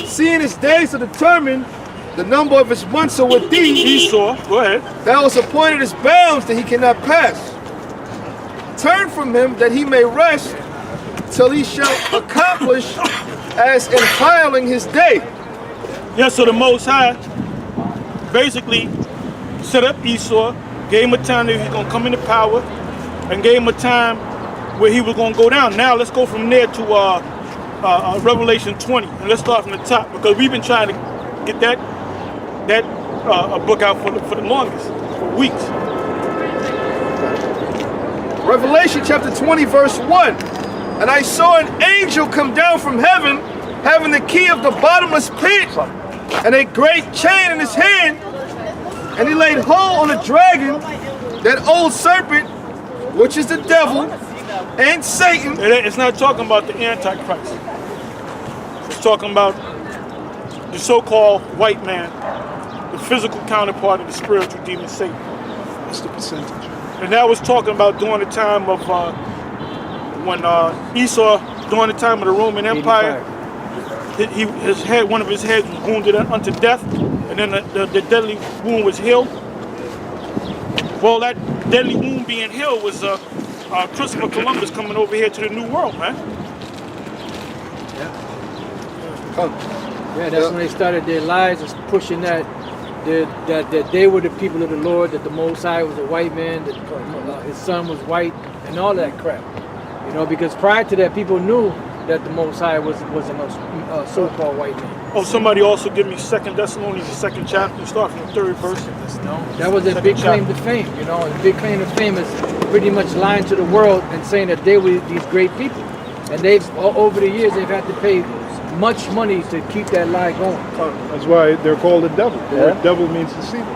seeing his days are determined, the number of his months are with thee. Esau, go ahead. Thou hast appointed his bounds that he cannot pass. Turn from him that he may rest till he shall accomplish as in filing his day. Yeah, so the Most High basically set up Esau, gave him a time that he was going to come into power, and gave him a time where he was going to go down. Now let's go from there to Revelation 20, and let's start from the top, because we've been trying to get that book out for the longest, for weeks. Revelation chapter 20 verse 1. And I saw an angel come down from heaven, having the key of the bottomless pit, and a great chain in his hand. And he laid hold on the dragon, that old serpent, which is the devil and Satan. It's not talking about the Antichrist. It's talking about the so-called white man, the physical counterpart of the spiritual demon Satan. What's the percentage? And that was talking about during the time of when Esau, during the time of the Roman Empire, one of his heads was wounded unto death, and then the deadly wound was healed. Well, that deadly wound being healed was Christopher Columbus coming over here to the New World, man. Yeah, that's when they started their lies, just pushing that they were the people of the Lord, that the Most High was a white man, that his son was white, and all that crap. You know, because prior to that, people knew that the Most High was a so-called white man. Oh, somebody also give me 2 Thessalonians, the 2nd chapter, start from the 3rd verse. That was their big claim to fame. You know, the big claim to fame is pretty much lying to the world and saying that they were these great people. And they've, over the years, they've had to pay much money to keep that lie going. That's why they're called the devil. The word devil means deceiver.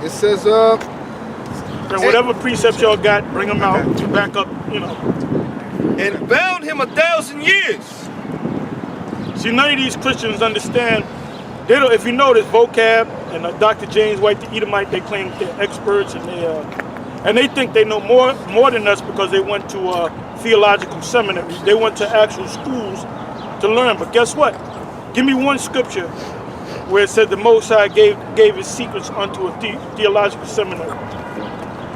It says, and whatever precepts y'all got, bring them out to back up, you know. and bound him 1,000 years. See, none of these Christians understand. They don't. If you notice, vocab and Dr. James White, the Edomite, they claim they're experts, and they think they know more than us because they went to theological seminaries. They went to actual schools to learn. But guess what? Give me one scripture where it said the Most High gave his secrets unto a theological seminary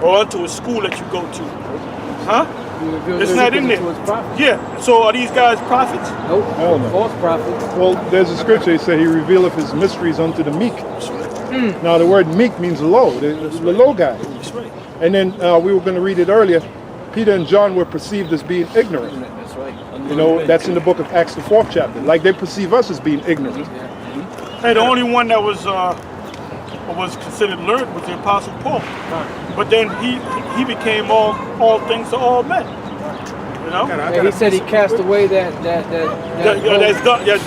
or unto a school that you go to. Huh? It's not in there. Yeah. So are these guys prophets? Nope. False prophets. Well, there's a scripture that says he revealeth his mysteries unto the meek. Now the word meek means low, the low guy. That's right. And then we were going to read it earlier. Peter and John were perceived as being ignorant. That's right. You know, that's in the book of Acts, the 4th chapter. Like they perceive us as being ignorant. Hey, the only one that was considered learned was the Apostle Paul. But then he became all things to all men. You know? Yeah, he said he cast away that that's done. Yeah.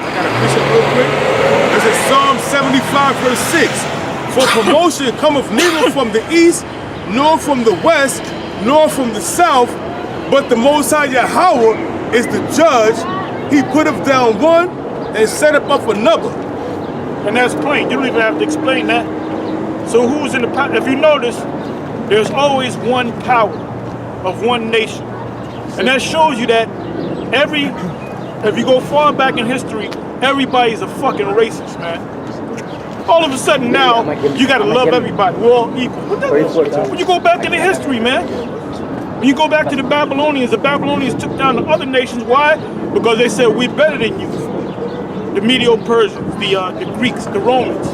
I got a precept real quick. This is Psalm 75 verse 6. For promotion cometh neither from the east, nor from the west, nor from the south, but the Most High Yahweh is the judge. He putteth down one and setteth up another. And that's plain. You don't even have to explain that. So who's in the power? If you notice, there's always one power of one nation. And that shows you that if you go far back in history, everybody's a fucking racist, man. All of a sudden now, you gotta love everybody. We're all equal. When you go back into history, man, when you go back to the Babylonians took down the other nations. Why? Because they said, we're better than you. The Medo-Persians, the Greeks, the Romans.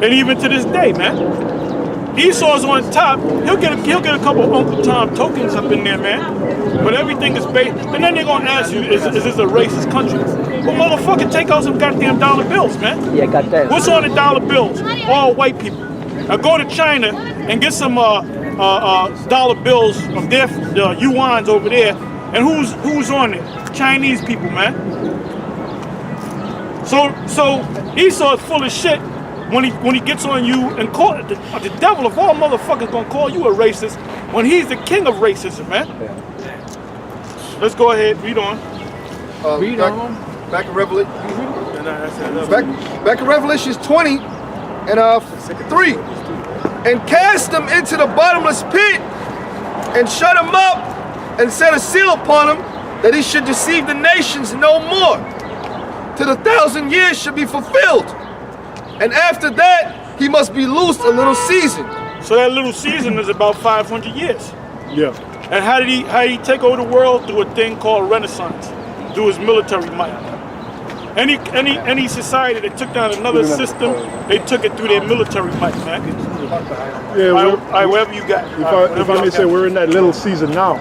And even to this day, man. Esau's on top. He'll get a couple of Uncle Tom tokens up in there, man. But everything is based. And then they're gonna ask you, is this a racist country? Well, motherfucker, take out some goddamn dollar bills, man. Yeah, got that. What's on the dollar bills? All white people. Now go to China and get some dollar bills of their yuans over there. And who's on it? Chinese people, man. So Esau is full of shit. When he gets on you and call the devil of all motherfuckers gonna call you a racist when he's the king of racism, man. Let's go ahead, read on. Back in Revelation. Back in Revelation 20 and 3. And cast them into the bottomless pit and shut them up and set a seal upon him, that he should deceive the nations no more, till the 1,000 years should be fulfilled. And after that, he must be loosed a little season. So that little season is about 500 years. Yeah. And how did he take over the world? Through a thing called Renaissance, through his military might. Any society that took down another system, they took it through their military might, man. Yeah. All right, whatever you got. If I may say, we're in that little season now,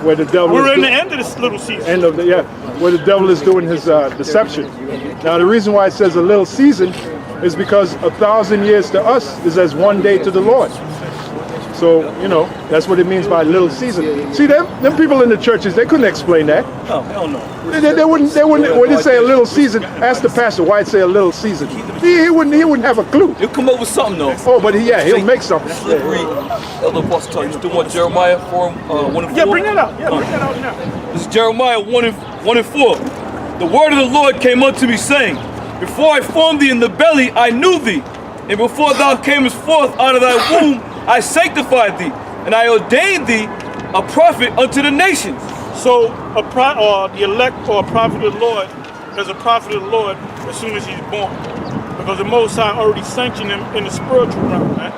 where the devil. We're in the end of this little season. Where the devil is doing his deception. Now, the reason why it says a little season is because 1,000 years to us is as one day to the Lord. So, you know, that's what it means by little season. See, them people in the churches, they couldn't explain that. Oh, hell no. They wouldn't, when they say a little season, ask the pastor why it say a little season. He wouldn't have a clue. He'll come up with something, though. Oh, but he'll make something. Slippery. Elder Apostle tell you, still want Jeremiah 4, 1 and 4? Yeah, bring that out. Yeah, bring that out now. This is Jeremiah 1 and 4. The word of the Lord came unto me, saying, before I formed thee in the belly, I knew thee. And before thou camest forth out of thy womb, I sanctified thee. And I ordained thee a prophet unto the nations. So the elect or a prophet of the Lord is a prophet of the Lord as soon as he's born. Because the Most High already sanctioned him in the spiritual realm, man.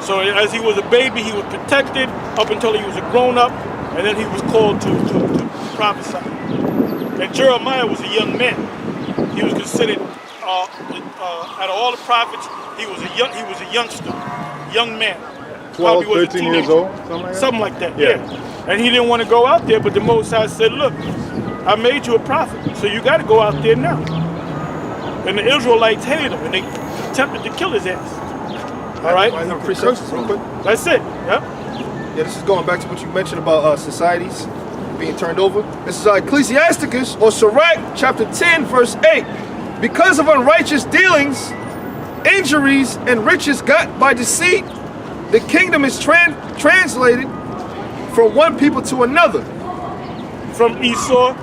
So as he was a baby, he was protected up until he was a grown-up, and then he was called to prophesy. And Jeremiah was a young man. He was considered, out of all the prophets, he was a youngster, young man. 12, Probably was a 13 years teenager. old, something like that? Yeah. And he didn't want to go out there, but the Most High said, look, I made you a prophet, so you got to go out there now. And the Israelites hated him, and they attempted to kill his ass. All right? I have precursors real quick. That's it. Yep. Yeah, this is going back to what you mentioned about societies being turned over. This is Ecclesiasticus or Sirach, chapter 10, verse 8. Because of unrighteous dealings, injuries, and riches got by deceit, the kingdom is translated from one people to another. From Esau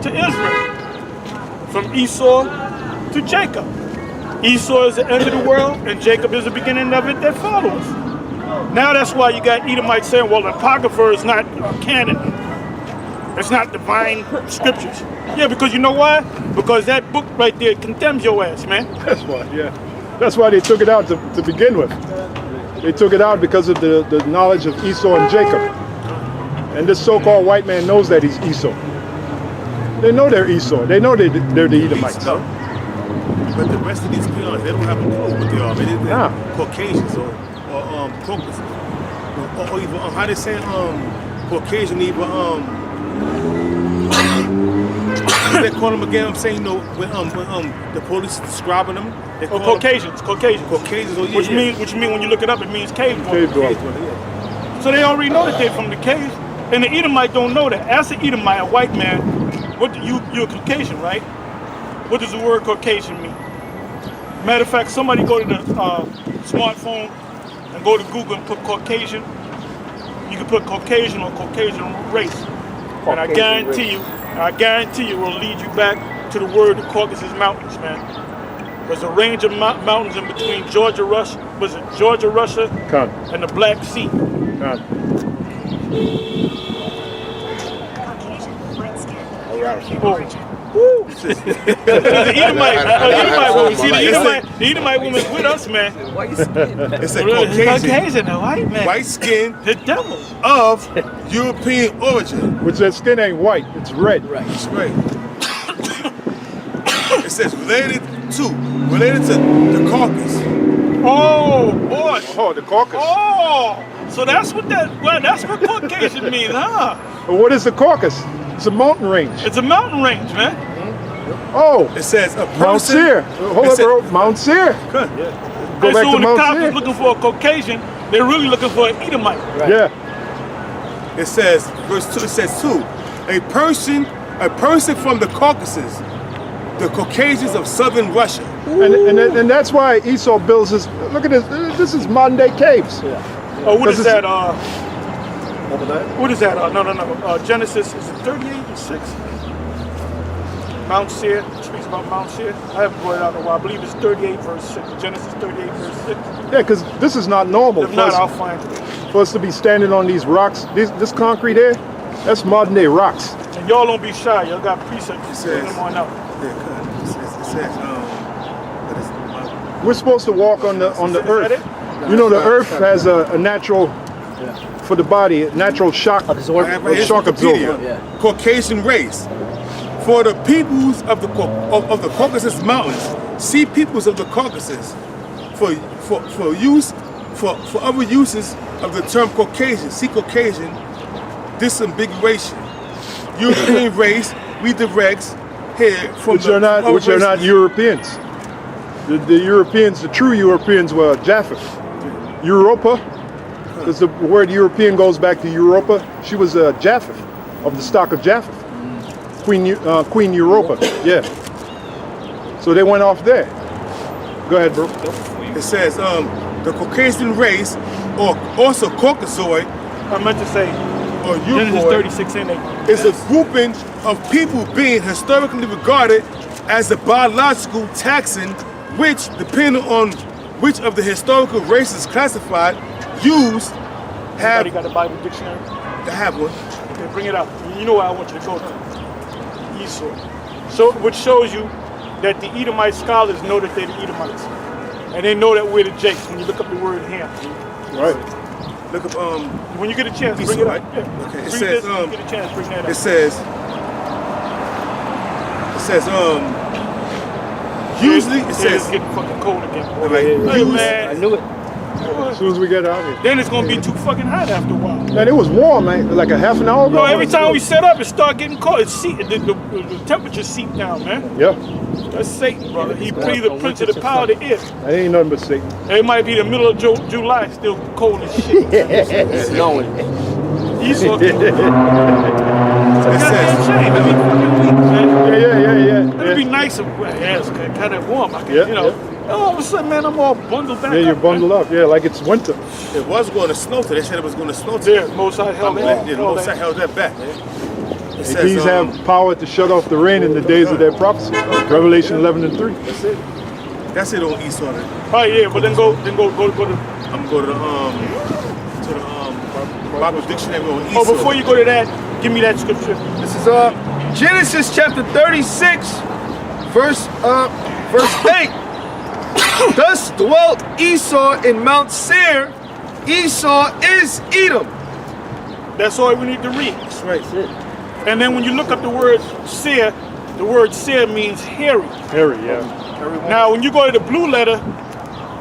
to Israel. From Esau to Jacob. Esau is the end of the world, and Jacob is the beginning of it that follows. Now that's why you got Edomites saying, well, the Apocrypha is not canon. It's not divine scriptures. Yeah, because you know why? Because that book right there condemns your ass, man. That's why, yeah. That's why they took it out to begin with. They took it out because of the knowledge of Esau and Jacob. And this so-called white man knows that he's Esau. They know they're Esau. They know they're the Edomites. But the rest of these peons, they don't have a clue what they are. They're Caucasians or Caucasus. Or even, how they say Caucasian, even, they call them again, I'm saying, when the police describing them, they call Caucasians. Caucasians, Which means when you look it up, it means cave dwellers. So they already know that they're from the cave. And the Edomite don't know that. As an Edomite, a white man, you're a Caucasian, right? What does the word Caucasian mean? Matter of fact, somebody go to the smartphone and go to Google and put Caucasian. You can put Caucasian or Caucasian race. And I guarantee you it will lead you back to the word, the Caucasus Mountains, man. There's a range of mountains in between Georgia, Russia, and the Black Sea. The Edomite woman's with us, man. It's a Caucasian, a white man. white skin The devil. of European origin. Which that skin ain't white, it's red. That's right. It says related to the caucus. Oh boy. Oh, the Caucasus. Oh, so that's what Caucasian means, huh? But what is the Caucasus? It's a mountain range. It's a mountain range, man. Oh, It says a Mount person. Seir. Hold up, bro. Mount Seir. Go And back so to when the Mount cops Seir. is looking for a Caucasian, they're really looking for an Edomite. Yeah. It says verse 2. It says 2. A person from the Caucasus, the Caucasians of southern Russia. And that's why Esau builds his. Look at this. This is modern day caves. Oh, what is Because that? What is that? No. Genesis, is it 38 and 6? Mount Seir, it speaks about Mount Seir. I haven't brought it out in a while. I believe it's 38 verse 6. Genesis 38 verse 6. Yeah, because this is not normal. If not, I'll find it. for us to be standing on these rocks, this concrete here, that's modern day rocks. And y'all don't be shy. Y'all got precepts. It says, them on out. We're supposed to walk on the earth. You know, the earth has a natural, for the body, a natural shock absorber. Shock absorber. Caucasian race. For the peoples of the Caucasus Mountains, see peoples of the Caucasus. For other uses of the term Caucasian, see Caucasian, disambiguation. European race, we direct here from which are not Europeans. The Europeans, the true Europeans were Japheth. Europa, because the word European goes back to Europa. She was Japheth, of the stock of Japheth. Queen Europa, yeah. So they went off there. Go ahead, bro. It says the Caucasian race, or also Caucasoid, I meant to say, or Genesis Europoid, 36:8. is a grouping of people being historically regarded as a biological taxon, which, depending on which of the historical races classified, use, have. Everybody got a Bible dictionary? I have one. Okay, bring it out. You know where I want you to go to. Esau. So, which shows you that the Edomite scholars know that they're the Edomites. And they know that we're the Jakes when you look up the word ham. Right. Look up When you get a chance, Esau, bring it up. right? Yeah. Okay, it Read says, this, when you get a chance, bring that up. It says usually it says it's getting fucking cold again. Boy. Right. Hey, Use- man. I knew it. As soon as we get out here. Then it's gonna be too fucking hot after a while. Man, it was warm, man. Like a half an hour ago. No, every time we set up, it start getting cold. It's the temperature seep down, man. Yeah, That's Satan, brother. He breathed the prince of the power of the air. that ain't nothing but Satan. It might be the middle of July, still cold as shit. It's snowing. Esau. it says Shame. I mean, fucking weak, man. Yeah. It'd be nice if yeah, it's kind of warm. I can, Yeah, you know. All of a sudden, man, I'm all bundled back. Yeah, you're up, bundled up. Yeah, like it's winter. it was going to snow today. They said it was going to snow Man. today. Yeah, most I held that. Yeah, most I held that back, man. It says, These have power to shut off the rain in the days of their prophecy. Revelation 11:3. that's it on Esau. Then. Oh yeah, but then go to. I'm gonna go to the Bible dictionary on Esau. Oh, before you go to that, give me that scripture. This is Genesis chapter 36, verse 8. Thus dwelt Esau in Mount Seir. Esau is Edom. That's all we need to read. That's right. And then when you look up the word seer, the word seer means hairy. Harry, yeah. Now, when you go to the blue letter,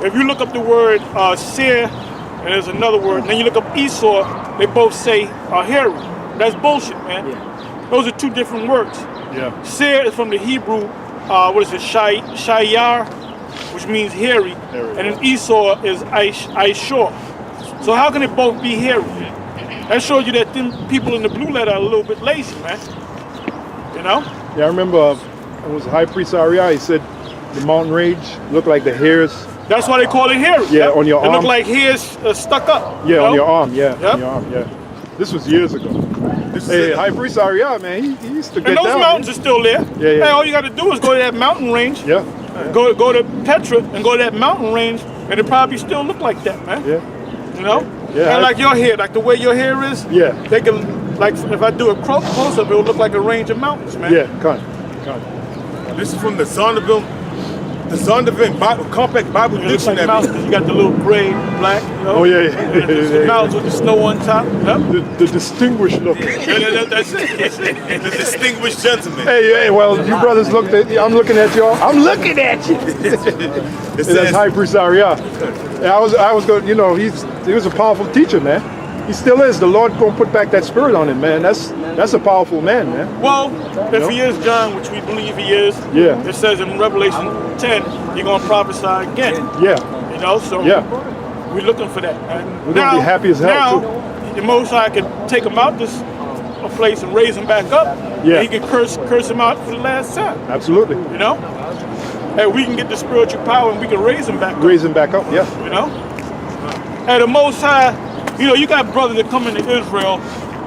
if you look up the word seer, and there's another word, and then you look up Esau, they both say hairy. That's bullshit, man. Yeah. Those are two different words. Yeah. Seir is from the Hebrew, Shayar, which means hairy, Hairy. and then Esau is Aishor. So how can it both be hairy? That shows you that them people in the blue letter are a little bit lazy, man. You know? Yeah, I remember it was High Priest Ariah. He said the mountain range looked like the hairs. That's why they call it hairy. Yeah, on your It arm. look like hairs stuck up. Yeah, you know? on your arm. Yeah, Yep. on your arm. Yeah. This was years ago. This is Hey, it. High Priest Ariah, man, he used to get And those down. mountains are still there. Yeah. Hey, all you got to do is go to that mountain range. Yeah, Go to Petra and go to that mountain range, and it probably still look like that, man. yeah. You know? Yeah, And like your hair, like the way your hair is. Yeah. They can, like, if I do a close up, it will look like a range of mountains, man. Yeah, con. This is from the Zondervan Bible, Compact Bible It looks like Dictionary. mountains. You got the little gray, black. You know? Oh, yeah. The mountains with the snow on top. Yep. The distinguished look. That's it. The distinguished gentleman. Hey, well, you brothers looked at. I'm looking at y'all. I'm looking at you. It That's says, High Priest Ariah. Yeah, I was going. You know, he was a powerful teacher, man. He still is. The Lord gonna put back that spirit on him, man. That's a powerful man, man. Well, if he is John, which we believe he is, Yeah. it says in Revelation 10, he's going to prophesy again. Yeah, You know, so yeah. we're looking for that. And We're gonna be happy as hell, now, too. the Most High can take him out this place and raise him back up. Yeah. And he can curse him out for the last time. Absolutely. You know? And we can get the spiritual power and we can raise him back up. Raise him back up. Yeah. You know? And the Most High, you know, you got brothers that come into Israel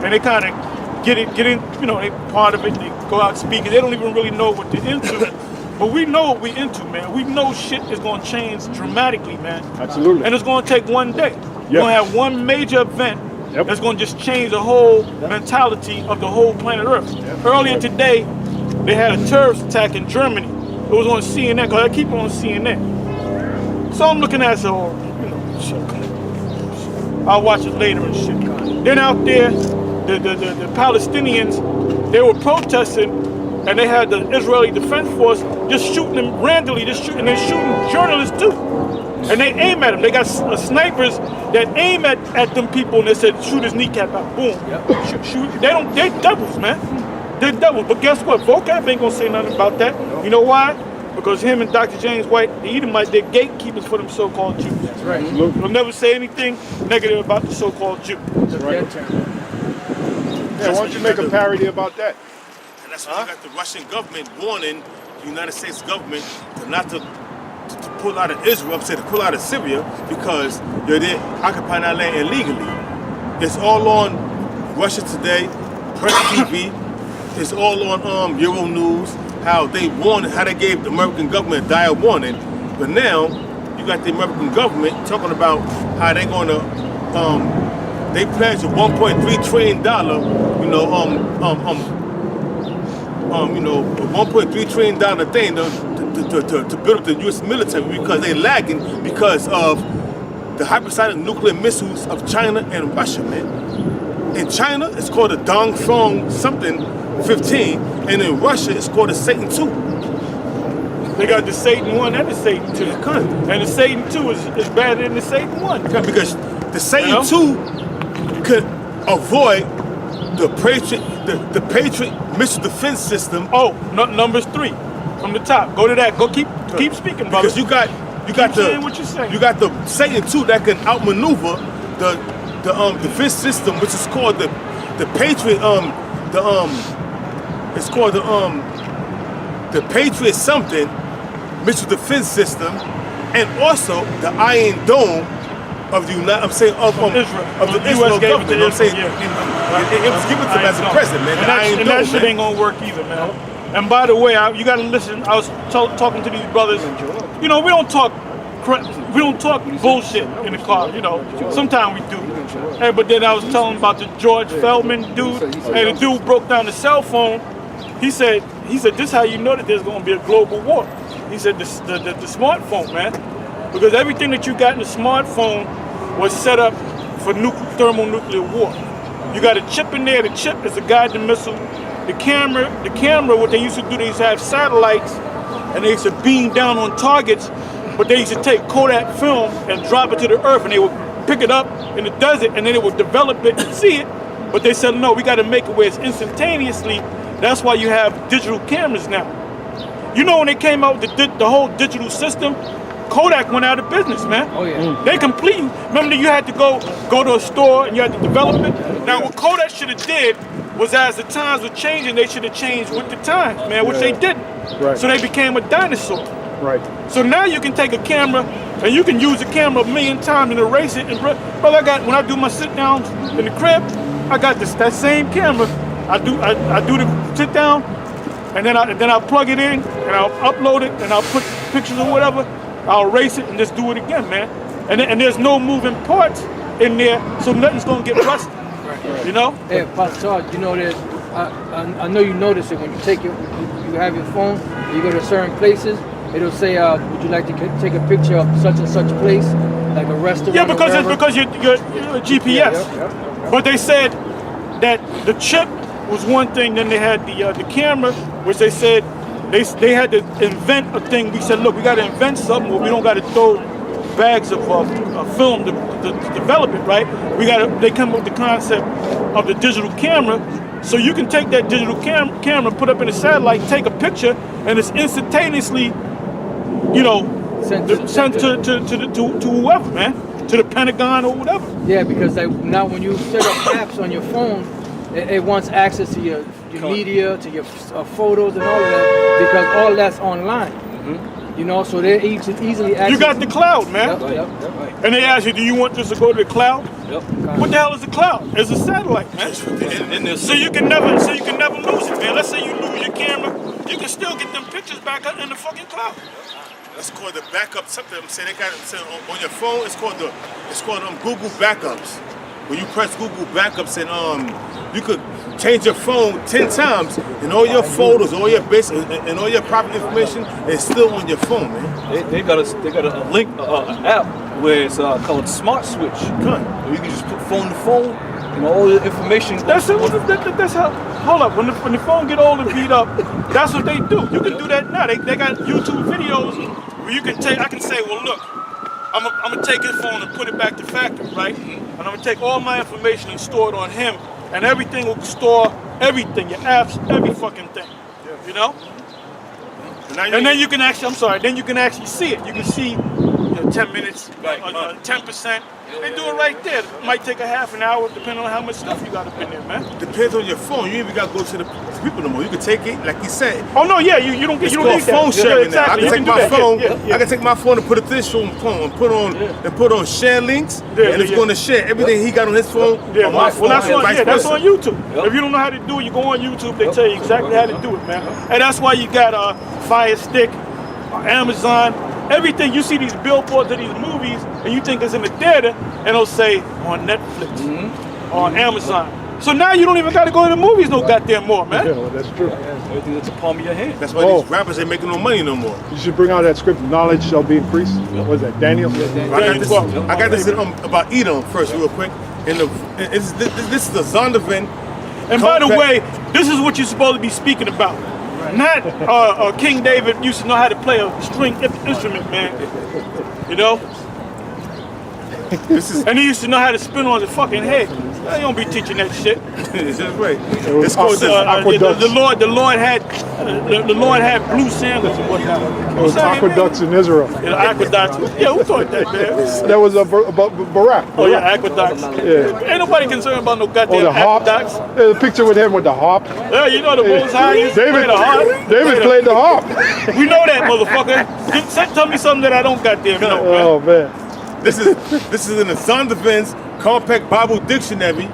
and they kind of get in, you know, they part of it, they go out speaking. They don't even really know what they're into. But we know what we're into, man. We know shit is going to change dramatically, man. Absolutely. And it's going to take one day. We're gonna have one major event that's gonna just change the whole mentality of the whole planet Earth. Earlier today, they had a terrorist attack in Germany. It was on CNN, because I keep it on CNN. So I'm looking at it, so, you know, shit. I'll watch it later and shit. Then out there, the Palestinians, they were protesting, and they had the Israeli Defense Force just shooting them randomly, and they're shooting journalists too. And they aim at them. They got snipers that aim at them people, and they said, shoot his kneecap out. Boom. Shoot. They're doubles, man. They're doubles. But guess what? Vocab ain't gonna say nothing about that. You know why? Because him and Dr. James White, the Edomites, they're gatekeepers for them so-called Jews. That's right. They'll never say anything negative about the so-called Jew. That's right. Yeah, why don't you make a parody about that? And that's why you got the Russian government warning the United States government to pull out of Israel, to pull out of Syria, because they're occupying our land illegally. It's all on Russia Today, Press TV. It's all on Euro News. How they gave the American government a dire warning. But now you got the American government talking about how they're going to they pledged a $1.3 trillion, a $1.3 trillion thing to build up the U.S. military, because they're lagging because of the hypersonic nuclear missiles of China and Russia, man. In China, it's called a Dongfeng something 15, and in Russia, it's called a Satan 2. They got the Satan 1 and the Satan 2. And the Satan 2 is better than the Satan 1. Because the Satan 2 could avoid the Patriot missile defense system. Oh, Numbers 3 from the top. Go to that. Go keep speaking, brother. Because you got what you're saying. You got the Satan 2 that can outmaneuver the defense system, which is called the Patriot it's called the Patriot something missile defense system, and also the Iron Dome of the Israel of the Israel government. You know what I'm saying? It was given to them as a present, man. And that shit ain't gonna work either, man. And by the way, you gotta listen. I was talking to these brothers. You know, we don't talk bullshit in the car. You know, sometimes we do. Hey, but then I was telling about the George Feldman dude, and the dude broke down the cell phone. He said, this is how you know that there's going to be a global war. He said the smartphone, man, because everything that you got in the smartphone was set up for thermonuclear war. You got a chip in there. The chip is a guided missile. The camera, what they used to do, they used to have satellites, and they used to beam down on targets, but they used to take Kodak film and drop it to the earth, and they would pick it up in the desert, and then it would develop it and see it. But they said, no, we got to make it where it's instantaneously. That's why you have digital cameras now. You know, when they came out with the whole digital system, Kodak went out of business, man. Oh yeah. They completely. Remember, you had to go to a store and you had to develop it. Now, what Kodak should have did was, as the times were changing, they should have changed with the times, man, which they didn't. Right. So they became a dinosaur. Right. So now you can take a camera and you can use the camera 1,000,000 times and erase it. And brother, when I do my sit downs in the crib, I got that same camera. I do the sit down, and then I'll plug it in and I'll upload it and I'll put pictures or whatever. I'll erase it and just do it again, man. And there's no moving parts in there, so nothing's gonna get rusted. You know? Hey, Pastor, you know that I know you notice it when you you have your phone, you go to certain places. It'll say, would you like to take a picture of such and such place, like a restaurant? Yeah, because it's because you're GPS. Yeah. But they said that the chip was one thing. Then they had the camera, which they said they had to invent a thing. We said, look, we got to invent something where we don't got to throw bags of film to develop it, right? They come up with the concept of the digital camera. So you can take that digital camera, put up in a satellite, take a picture, and it's instantaneously, you know, sent to whoever, man, to the Pentagon or whatever. Yeah, because now when you set up apps on your phone, it wants access to your media, to your photos and all of that, because all that's online. You know, so they're easily access. You got the cloud, man. Yep. And they ask you, do you want this to go to the cloud? Yep. What the hell is a cloud? It's a satellite, man. So you can never lose it, man. Let's say you lose your camera, you can still get them pictures back up in the fucking cloud. That's called the backup something. I'm saying they got it on your phone. It's called Google Backups. When you press Google Backups and you could change your phone 10 times and all your photos, all your bits, and all your private information is still on your phone, man. They got a link, an app where it's called Smart Switch. Good. Where you can just put phone to phone and all the information. That's it. That's how. Hold up. When the phone get old and beat up, that's what they do. You can do that now. They got YouTube videos where you can take. I can say, well, look, I'm gonna take his phone and put it back to factory, right? And I'm gonna take all my information and store it on him, and everything will store everything, your apps, every fucking thing. You know. And then you can actually. I'm sorry. Then you can actually see it. You can see 10 minutes, 10%. They do it right there. It might take a half an hour, depending on how much stuff you got up in there, man. Depends on your phone. You ain't even got to go to the people no more. You can take it, like you said. Oh no, yeah, you don't get. You don't need phone that. sharing Yeah, exactly. now. I can take my phone. Yeah. I can take my phone and put it this phone and put on share links, and it's going to share everything he got on his phone. Yeah, on my phone. that's on YouTube. Yep. If you don't know how to do it, you go on YouTube. They tell you exactly how to do it, man. And that's why you got Fire Stick, Amazon. Everything you see these billboards of these movies, and you think it's in the theater, and it'll say on Netflix, on Amazon. So now you don't even got to go to the movies no goddamn more, man. Yeah, well, that's true. Everything that's a palm of your hand. That's why these rappers ain't making no money no more. You should bring out that script, knowledge shall be increased. What is that, Daniel? I got this about Edom first, real quick. This is the Zondervan. And by the way, this is what you're supposed to be speaking about. Not King David used to know how to play a string instrument, man. You know? And he used to know how to spin on his fucking head. You don't be teaching that shit. It's just right. It's called The Lord had blue sandals and whatnot. It was aqueducts in Israel. Aqueducts. Yeah, who taught that, man? That was about Barak. Oh yeah, aqueducts. Yeah. Ain't nobody concerned about no Oh, goddamn the harp. aqueducts. There's a picture with him with the harp. Yeah, you know the Most High used to play David, the harp. David played the harp. We know that, motherfucker. Tell me something that I don't goddamn know, man. Oh man. This is in the Zondervan's Compact Bible Dictionary.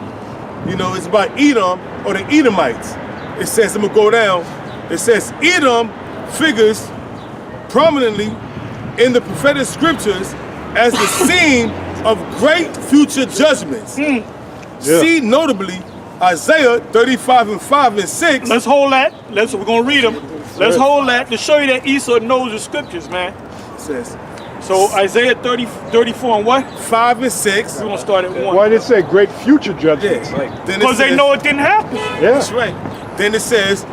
You know, it's about Edom or the Edomites. It says, I'm gonna go down. It says Edom figures prominently in the prophetic scriptures as the scene of great future judgments. See notably Isaiah 35 and 5 and 6. Let's hold that. We're gonna read them. Let's hold that to show you that Esau knows the scriptures, man. It says So Isaiah 34 and what? 5 and 6. We're gonna start at 1. Why did it say great future judgments? Yeah. Then it Because they says- know it didn't happen. Yeah. That's right. Then it says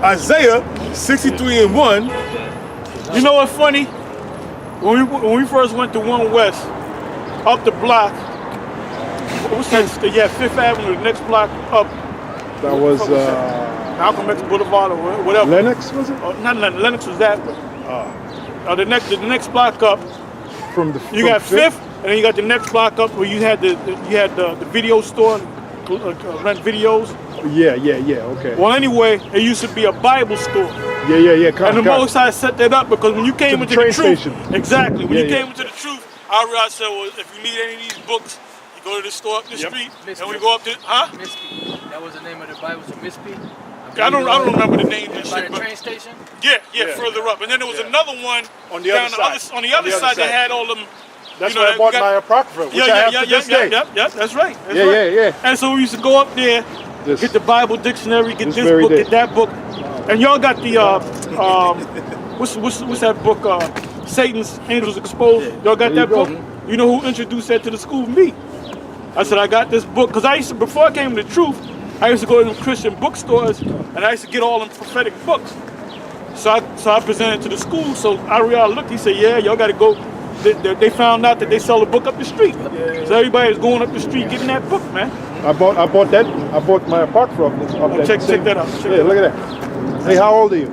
Isaiah 63 and 1. You know what's funny? When we first went to 1 West, up the block, what's that? Yeah, 5th Avenue, the next block up. That was Malcolm X Boulevard or whatever. Lennox, was it? Not Lennox. Lennox was that way. The next block up, From the you got 5th, and then you got the next block up where you had the video store, rent videos. Yeah, okay. Well, anyway, it used to be a Bible store. Yeah. And the Most High set that up because when you came To the into train the truth, station. exactly. When Yeah, you yeah. came into the truth, I said, well, if you need any of these books, you go to the store up the street, Miss and we me. go up to, Mispy. That was the name of the Bible, so Mispy. I don't remember the name of this By shit, the but train station? yeah, further up. And then there was another one On the down other side. on the other side that had all them. That's you know, where I bought we got- my Apocrypha, which I have to this day. Yeah, that's right. That's Yeah, right. yeah. And so we used to go up there, This- get the Bible dictionary, get this this very book, day. get that book, and y'all got the what's that book? Satan's Angels Exposed. Y'all got There you that go. book? You know who introduced that to the school? Me. I said I got this book because I used to, before I came to the truth, I used to go to them Christian bookstores and I used to get all them prophetic books. So I presented to the school. So Ariel looked. He said, "Yeah, y'all got to go." They found out that they sell a book up the street. So everybody is going up the street getting that book, man. I bought that. I bought my Apocrypha of that. Check same- that out. Check Yeah, that look at that. Hey, how old are you?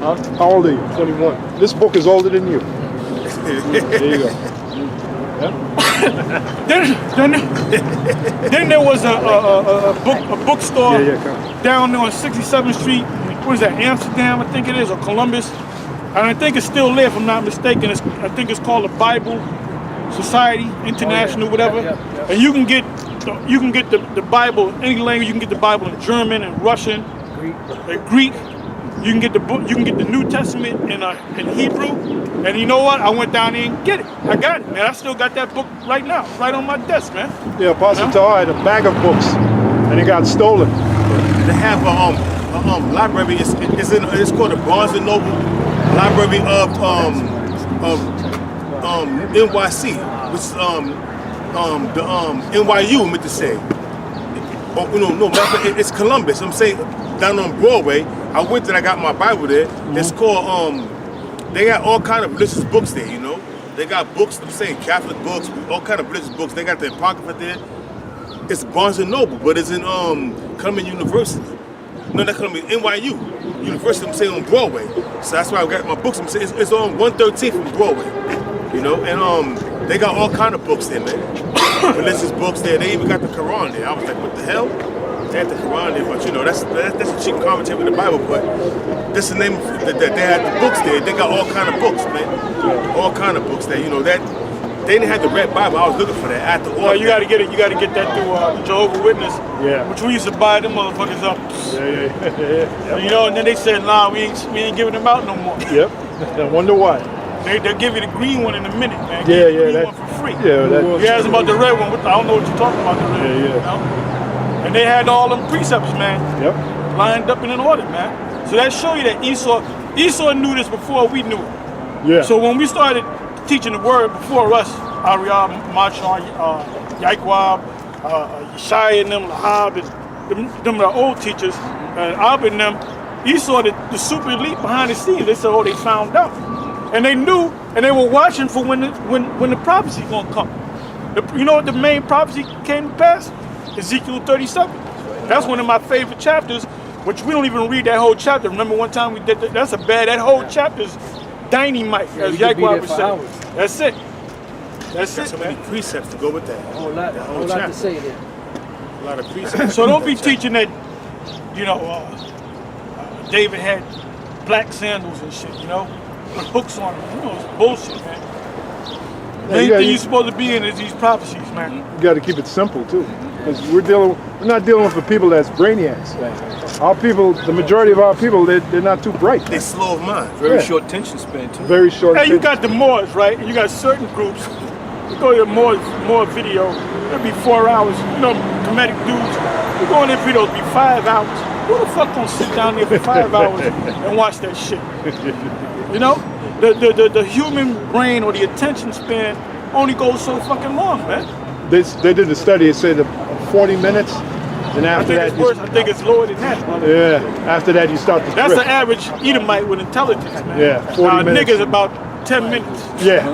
Huh? How old are you? 21. This book is older than you. There you go. Then there was a bookstore Yeah, come on. down there on 67th Street. What is that? Amsterdam, I think it is, or Columbus. And I think it's still there, if I'm not mistaken. I think it's called the Bible Society International, whatever. Yeah. And you can get the Bible any language. You can get the Bible in German and Russian, and Greek. You can get the book. You can get the New Testament in Hebrew. And you know what? I went down there and get it. I got it, man. I still got that book right now, right on my desk, man. Yeah, Apostle Tahar had a bag of books, and it got stolen. They have a library. It's called the Barnes and Noble Library of NYC, which is the NYU, meant to say. Oh, no, it's Columbus. I'm saying down on Broadway. I went there. I got my Bible there. It's called They got all kind of religious books there. You know, they got books. I'm saying Catholic books, all kind of religious books. They got the Apocrypha there. It's Barnes and Noble, but it's in Columbia University. No, not Columbia, NYU University. I'm saying on Broadway. So that's why I got my books. I'm saying it's on 113th from Broadway. You know, and they got all kind of books there, man. Religious books there. They even got the Quran there. I was like, what the hell? They had the Quran there, but you know, that's a cheap commentary with the Bible. But this is the name that they had the books there. They got all kind of books, man. All kind of books there. You know that. They didn't have the red Bible. I was looking for that at the order. You got to get it. You got to get that through the Jehovah's Witness. Yeah. Which we used to buy them motherfuckers up. Yeah. You know, and then they said, nah, we ain't giving them out no more. Yep. I wonder why. They'll give you the green one in a minute, man. Yeah, Give you the green that- one for free. Yeah, You asked about the red one. I don't know what you're talking about. The red one, Yeah. you know? And they had all them precepts, man. Yep. Lined up in an order, man. So that show you that Esau knew this before we knew it. Yeah. So when we started teaching the word before us, Ariab, Machon, Yaikwab, Yeshai and them, Lahab, and them the old teachers, and Ab and them, Esau, the super elite behind the scenes, they said, oh, they found out. And they knew, and they were watching for when the prophecy gonna come. You know what the main prophecy came to pass? Ezekiel 37. That's one of my favorite chapters, which we don't even read that whole chapter. Remember one time we did that? That whole chapter's dynamite, as you could be there Yaikwab would for say. hours. That's it. That's Got it, so many man. precepts to go with that. A whole lot chapter. to say there. A lot of precepts. So don't be teaching that, you know, David had black sandals and shit, you know, with hooks on them. You know, it's bullshit, man. The main thing you're supposed to be in is these prophecies, man. You got to keep it simple too, because we're not dealing with the people that's brainiacs. Our people, the majority of our people, they're not too bright. They slow of mind. Very Yeah. short attention span too. Very short. Hey, you attention. got the Moors, right? And you got certain groups. You go to Moor video, it'll be 4 hours. You know, comedic dudes. You go in their videos, it'll be 5 hours. Who the fuck gonna sit down there for 5 hours and watch that shit? You know, the human brain or the attention span only goes so fucking long, man. They did a study. It said 40 minutes, and I after think that, it's worse. I think it's lower than that. yeah. After that, you start to That's drift. the average Edomite with intelligence, man. Yeah, 40 minutes. Niggas about 10 minutes. Yeah.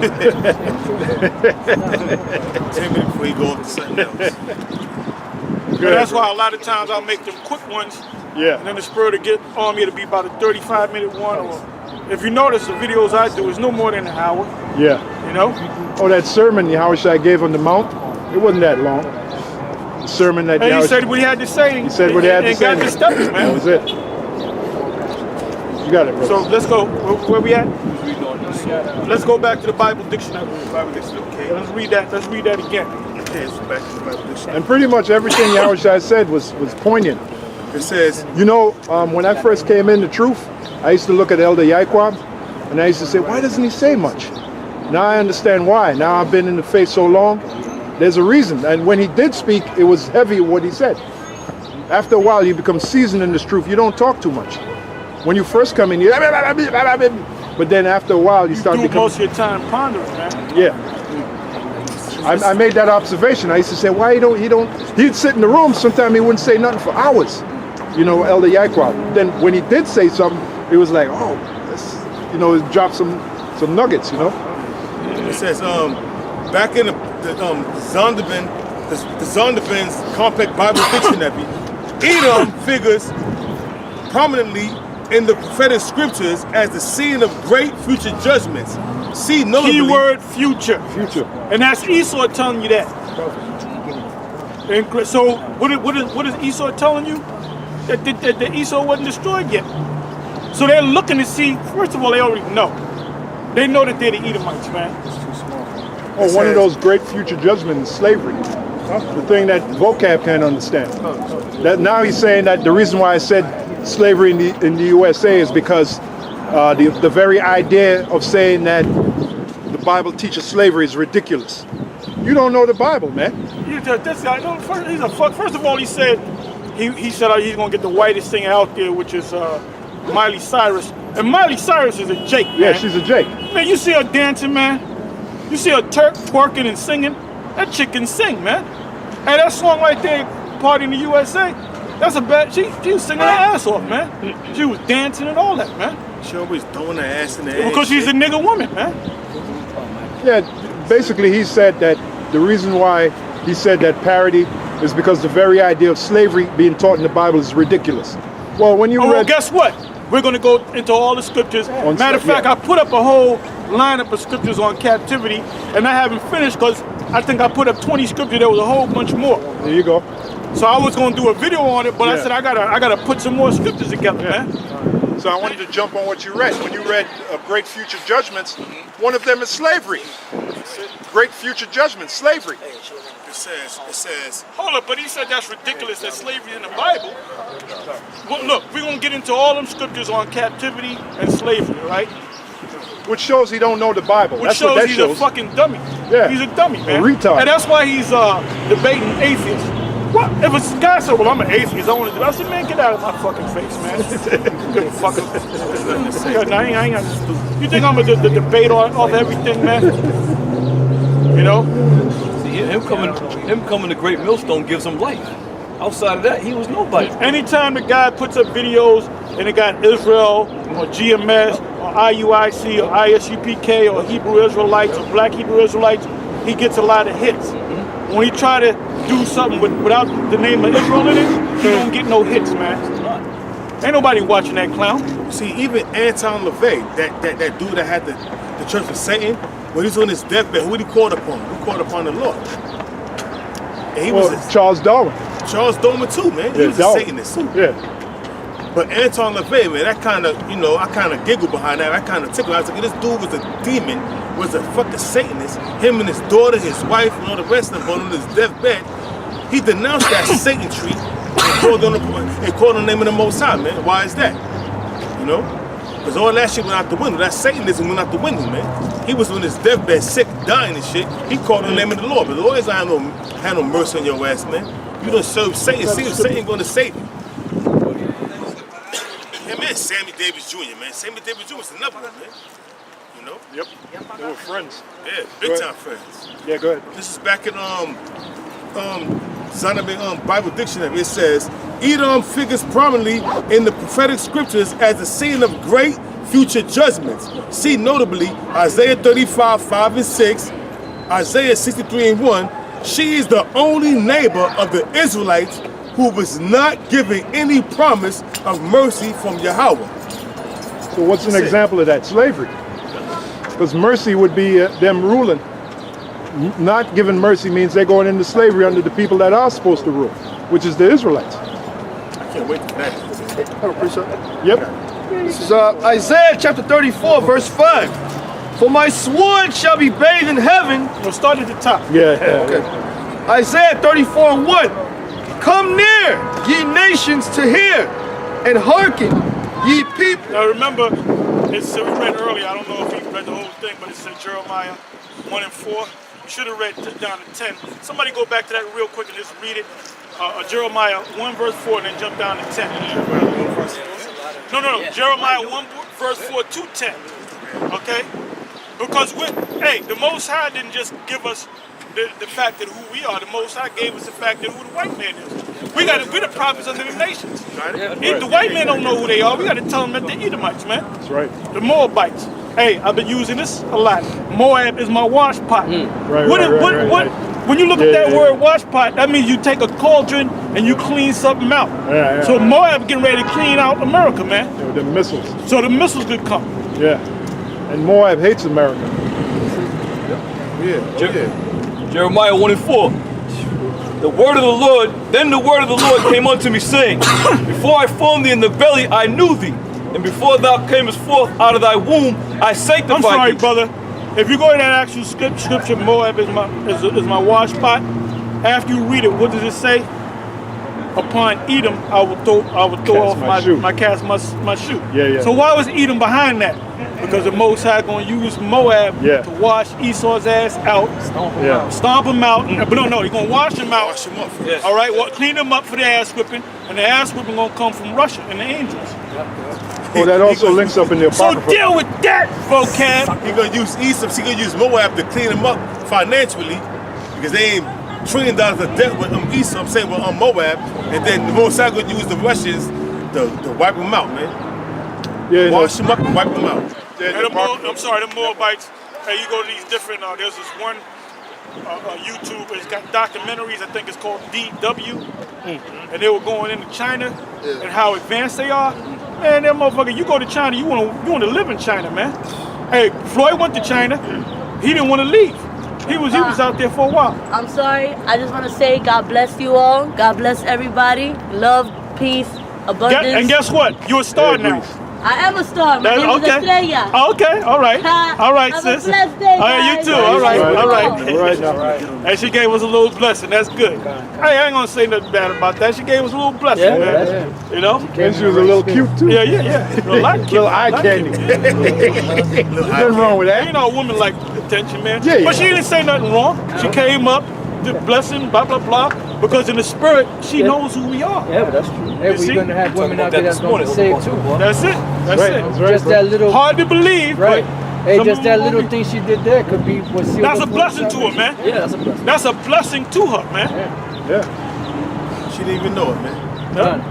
10 minutes before you go up to something else. And that's why a lot of times I'll make them quick ones. Yeah. And then the spur to get on me, it'll be about a 35-minute one. Or if you notice, the videos I do is no more than an hour. Yeah. You know? Oh, that sermon Yahushua gave on the Mount, it wasn't that long. The sermon that And he Yahushua said what he had to say. he said what he had to and say. got the steps, That man. was it. You got it, bro. So let's go. Where we at? Reading on this. Let's go back to the Bible dictionary. Bible dictionary, okay. Let's read that. Let's read that again. Okay, so back to the Bible dictionary. And pretty much everything Yahushua said was poignant. It says, You know, when I first came into truth, I used to look at Elder Yaikwab, and I used to say, why doesn't he say much? Now I understand why. Now I've been in the faith so long, there's a reason. And when he did speak, it was heavy what he said. After a while, you become seasoned in this truth. You don't talk too much. When you first come in, you but then after a while, you start Do becoming... most of your time pondering, man. Yeah. I made that observation. I used to say, why he'd sit in the room, sometimes he wouldn't say nothing for hours. You know, Elder Yaikwab. Then when he did say something, it was like, oh, this, you know, it dropped some nuggets, you know? it says, back in the Zondervan's Compact Bible Dictionary, Edom figures prominently in the prophetic scriptures as the scene of great future judgments. See notably, Keyword future. Future. And that's Esau telling you that. And so what is Esau telling you? That Esau wasn't destroyed yet. So they're looking to see, first of all, they already know. They know that they're the Edomites, man. Oh, one of those great future judgments is slavery. The thing that vocab can't understand. That now he's saying that the reason why I said slavery in the USA is because the very idea of saying that the Bible teaches slavery is ridiculous. You don't know the Bible, man. This guy, no, he's a fuck. First of all, he said he's gonna get the whitest thing out there, which is Miley Cyrus. And Miley Cyrus is a Jake, man. Yeah, she's a Jake. Man, you see her dancing, man. You see her twerking and singing. That chick can sing, man. Hey, that song right there, Party in the USA, that's a bad. She was singing her ass off, man. She was dancing and all that, man. She always throwing her ass in the air. Because she's a nigga woman, man. Yeah, basically he said that the reason why he said that parody is because the very idea of slavery being taught in the Bible is ridiculous. Well, when you read... Well, guess what? We're going to go into all the scriptures. Matter of fact, I put up a whole lineup of scriptures on captivity, and I haven't finished because I think I put up 20 scriptures. There was a whole bunch more. There you go. So I was going to do a video on it, but I said I gotta put some more scriptures together, man. So I wanted to jump on what you read. When you read Great Future Judgments, one of them is slavery. Great Future Judgments, slavery. It says. Hold up, but he said that's ridiculous that slavery in the Bible. Well, look, we're going to get into all them scriptures on captivity and slavery, right? Which shows he don't know the Bible. Which That's shows what that he's shows. a fucking dummy. Yeah. He's a dummy, man. A retard. And that's why he's debating atheists. What? If a guy said, well, I'm an atheist, I want to do that. I said, man, get out of my fucking face, man. Good fucker. I ain't got you think I'm going to debate off everything, man? You know? See, him coming to Great Millstone gives him life. Outside of that, he was nobody. Anytime the guy puts up videos and it got Israel or GMS or IUIC or ISUPK or Hebrew Israelites or Black Hebrew Israelites, he gets a lot of hits. When he try to do something without the name of Israel in it, he don't get no hits, man. Ain't nobody watching that clown. See, even Anton LaVey, that dude that had the Church of Satan, when he's on his deathbed, who did he call upon? He called upon the Lord. And he was Charles Darwin. Charles Darwin too, man. He was a Satanist too. Yeah. But Anton LaVey, man, that kind of, I kind of giggled behind that. I kind of tickled. I was like, this dude was a demon, was a fucking Satanist. Him and his daughter, his wife, and all the rest of them on his deathbed. He denounced that Satan tree and called on the name of the Most High, man. Why is that? You know? Because all that shit went out the window. That Satanism went out the window, man. He was on his deathbed, sick, dying and shit. He called on the name of the Lord. But the Lord ain't had no mercy on your ass, man. You don't serve Satan. See if Satan going to save you. Yeah, man, Sammy Davis Jr., man. Sammy Davis Jr. is another one, man. You know? Yep. They were friends. Yeah, big time friends. Yeah, go ahead. This is back in Zondervan Bible Dictionary. It says, Edom figures prominently in the prophetic scriptures as the scene of great future judgments. See notably Isaiah 35, 5 and 6, Isaiah 63 and 1. She is the only neighbor of the Israelites who was not given any promise of mercy from Yahweh. So what's an example of that? Slavery. Because mercy would be them ruling. Not giving mercy means they're going into slavery under the people that are supposed to rule, which is the Israelites. I can't wait for that. Hold on, preacher. Yep. This is Isaiah chapter 34, verse 5. For my sword shall be bathed in heaven. We'll start at the top. Yeah. Okay. Isaiah 34 and 1. Come near, ye nations, to hear, and hearken, ye people. Now remember, we read earlier, I don't know if you read the whole thing, but it said Jeremiah 1 and 4. We should have read down to 10. Somebody go back to that real quick and just read it. Jeremiah 1 verse 4 and then jump down to 10. No. Jeremiah 1 verse 4 to 10. Okay? Because the Most High didn't just give us the fact that who we are. The Most High gave us the fact that who the white man is. We're the prophets of the nations. If the white men don't know who they are, we got to tell them that they're Edomites, man. That's right. The Moabites. Hey, I've been using this a lot. Moab is my wash pot. Right. When you look at that word wash pot, that means you take a cauldron and you clean something out. Yeah. So Moab getting ready to clean out America, man. Yeah, the missiles. So the missiles could come. Yeah. And Moab hates America. Jeremiah 1 and 4. The word of the Lord, then the word of the Lord came unto me, saying, Before I formed thee in the belly, I knew thee. And before thou camest forth out of thy womb, I sanctified thee. I'm sorry, brother. If you go to that actual scripture, Moab is my wash pot. After you read it, what does it say? upon Edom, I will throw off my shoe. Yeah. So why was Edom behind that? Because the Most High going to use Moab to wash Esau's ass out, stomp him out. But no, he's going to wash him out. Wash him up first. All right, clean him up for the ass whipping, and the ass whipping going to come from Russia and the angels. Oh, that also links up in the So Apocrypha. deal with that, vocab. He gonna use Esau. He gonna use Moab to clean him up financially because they ain't $1 trillion of debt with Esau. I'm saying with Moab, and then the Most High gonna use the Russians to wipe them out, man. Yeah, Wash them up and wipe them out. And the Moabites. Hey, you go to these different. There's this one YouTube. It's got documentaries. I think it's called DW, and they were going into China and how advanced they are. Man, that motherfucker. You go to China, you want to live in China, man. Hey, Floyd went to China. He didn't want to leave. He was out there for a while. I'm sorry. I just want to say God bless you all. God bless everybody. Love, peace, abundance. And guess what? You're a star now. I am a star. My name is Estrella. Okay, all right. All right, Have sis. a blessed day, All right, you guys. too. All right. All right. And she gave us a little blessing. That's good. Hey, I ain't gonna say nothing bad about that. She gave us a little blessing, man. You know? And she was a little cute too. Yeah. A lot cute. Little eye candy. Nothing wrong with that. You know, women like attention, man. Yeah. But she didn't say nothing wrong. She came up, did blessing, blah, blah, blah. Because in the spirit, she knows who we are. Yeah, but that's true. Hey, see? we're gonna have women out there that's Talking gonna about be that saved too. That's it. That's it. Just that little. Hard to believe, Right. but Hey, some just of that them little will be. thing she did there could be what sealed That's her a for blessing to her, salvation. man. Yeah, that's a blessing. That's a blessing to her, man. Yeah. She didn't even know it, man. Done.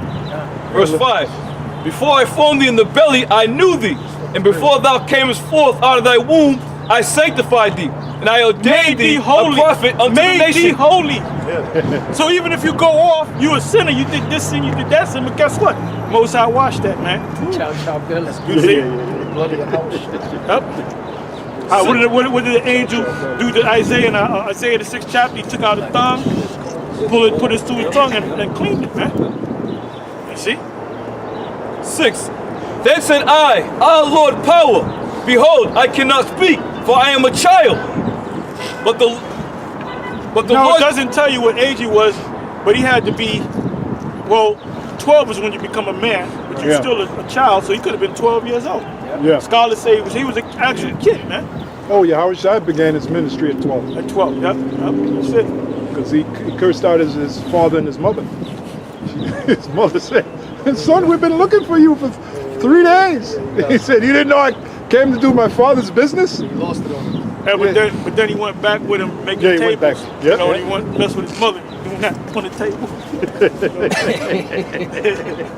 Verse 5. Before I formed thee in the belly, I knew thee. And before thou camest forth out of thy womb, I sanctified thee. And I ordained thee holy. a prophet unto the Made thee nation. holy. So even if you go off, you a sinner, you did this sin, you did that sin, but guess what? Most High washed that, man. Chow Bill. You see? Blood of the house. Yep. What did the angel do to Isaiah in Isaiah the 6th chapter? He took out a thumb, put it through his tongue and cleaned it, man. You see? 6. Then said I, Our Lord power, behold, I cannot speak, for I am a child. But the No, Lord it doesn't tell you what age he was, but he had to be, 12 is when you become a man, but you're still a child, so he could have been 12 years old. Yeah. Scholars say he was an actual kid, man. Oh, Yahweh Shai began his ministry at 12 At 12, yep, that's it. because he cursed out his father and his mother. His mother said, "Son, we've been looking for you for 3 days." He said, "You didn't know I came to do my father's business?" He lost it on. But then he went back with him making Yeah, he tables. went back. Yep. You know, and he went to mess with his mother doing that on the table.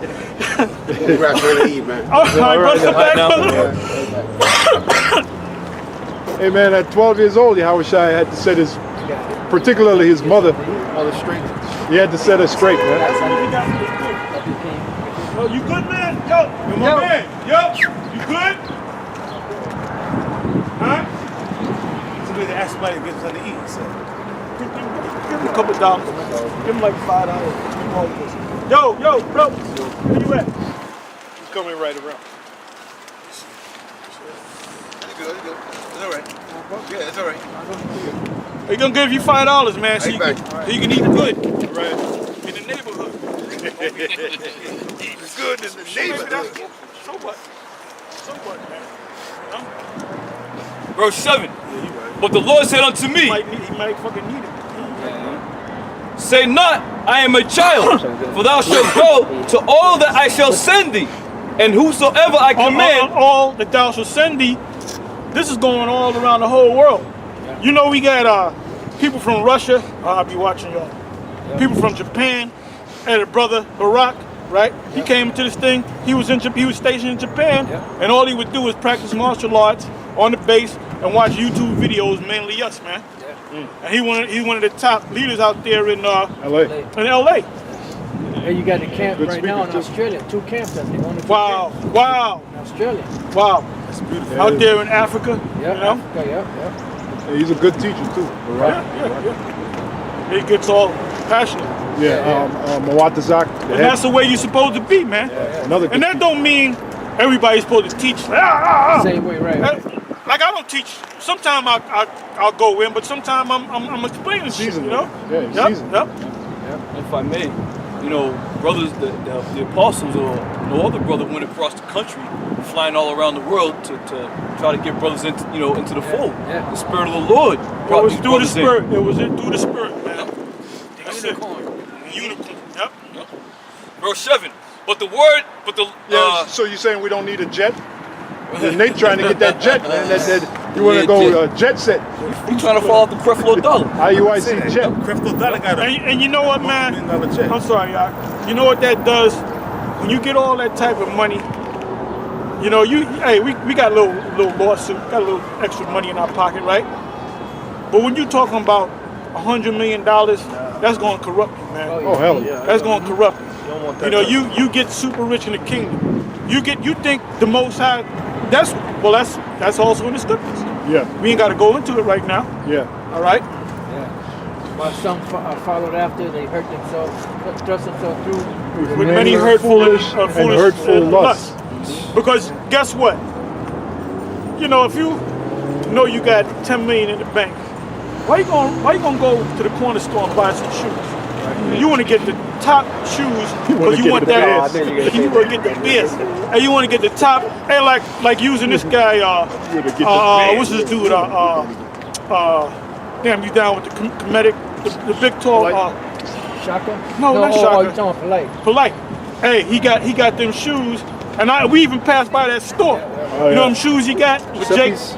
Congrats, ready to eat, man. All right, brother, back, brother. Hey man, at 12 years old, Yahweh Shai had to set particularly his mother, he had to set her straight, man. Oh, you good, man? Yo, my man. Yo, you good? Huh? Somebody to ask somebody to get something to eat. So. Give him a couple dollars. Give him like $5. Yo, bro. Where you at? He's coming right around. It's good. It's all right. Yeah, it's all right. He's gonna give you $5, man, so you can eat good Right. in the neighborhood. It's good in the neighborhood. So what? So what, man? You know? verse 7. But the Lord said unto me, He might fucking need it. Say not, I am a child, for thou shalt go to all that I shall send thee, and whosoever I command. All that thou shalt send thee. This is going all around the whole world. You know, we got people from Russia. I'll be watching y'all. People from Japan. And a brother Barack, right? He came to this thing. He was stationed in Japan, and all he would do was practice martial arts on the base and watch YouTube videos, mainly us, man. And he one of the top leaders out there in LA. LA. Hey, you got the camp Good right now in speaker, too. Australia. 2 camps. That's the only 2 Wow, camps wow, in Australia. wow. That's beautiful. Out there in Africa, Yeah, you know? Africa, yeah. Yeah, he's a good teacher too. Yeah. He gets all passionate. Mawatazak. And that's the way you're supposed to be, man. Another good And that don't mean everybody's supposed to teach. Same way, right? Like I don't teach. Sometimes I'll go in, but sometimes I'm explaining shit, you know? Yeah, he's seasoned. Yep. If I may, you know, brothers, the apostles or no other brother went across the country, flying all around the world to try to get brothers into, you know, into the fold. Yeah. The Spirit of the Lord It brought was these through the brothers Spirit. in. It was through the Spirit, man. That's it. Unicorn. Yep. Verse 7. But the word, but the So you're saying we don't need a jet? And they trying to get that jet, man. You want to Yeah, go jet set? you trying to fall off the Creflo dollar. IUIC jet. Creflo Dollar got a And you know what, man? $1 check. I'm sorry, y'all. You know what that does? When you get all that type of money, you know, we got a little lawsuit, got a little extra money in our pocket, right? But when you talking about $100 million, that's going to corrupt you, man. Oh hell yeah. That's going to corrupt you. You know, you get super rich in the kingdom. You think the Most High. That's also in the scriptures. Yeah. We ain't got to go into it right now. Yeah. All right. Yeah. While some followed after, they hurt themselves, thrust themselves through. With many hurtful and hurtful lusts. Because guess what? You know, if you know you got 10 million in the bank, why you gonna go to the corner store and buy some shoes? You want to get the top shoes because you want that. You want to get the best, and you want to get the top. Hey, like using this guy. What's this dude? Damn, you down with the comedic, the big tall. Shaka? No, not Shaka. You're talking Polite. Polite. Hey, he got them shoes, and we even passed by that store. Oh, you know yeah. them shoes he got with Jake's,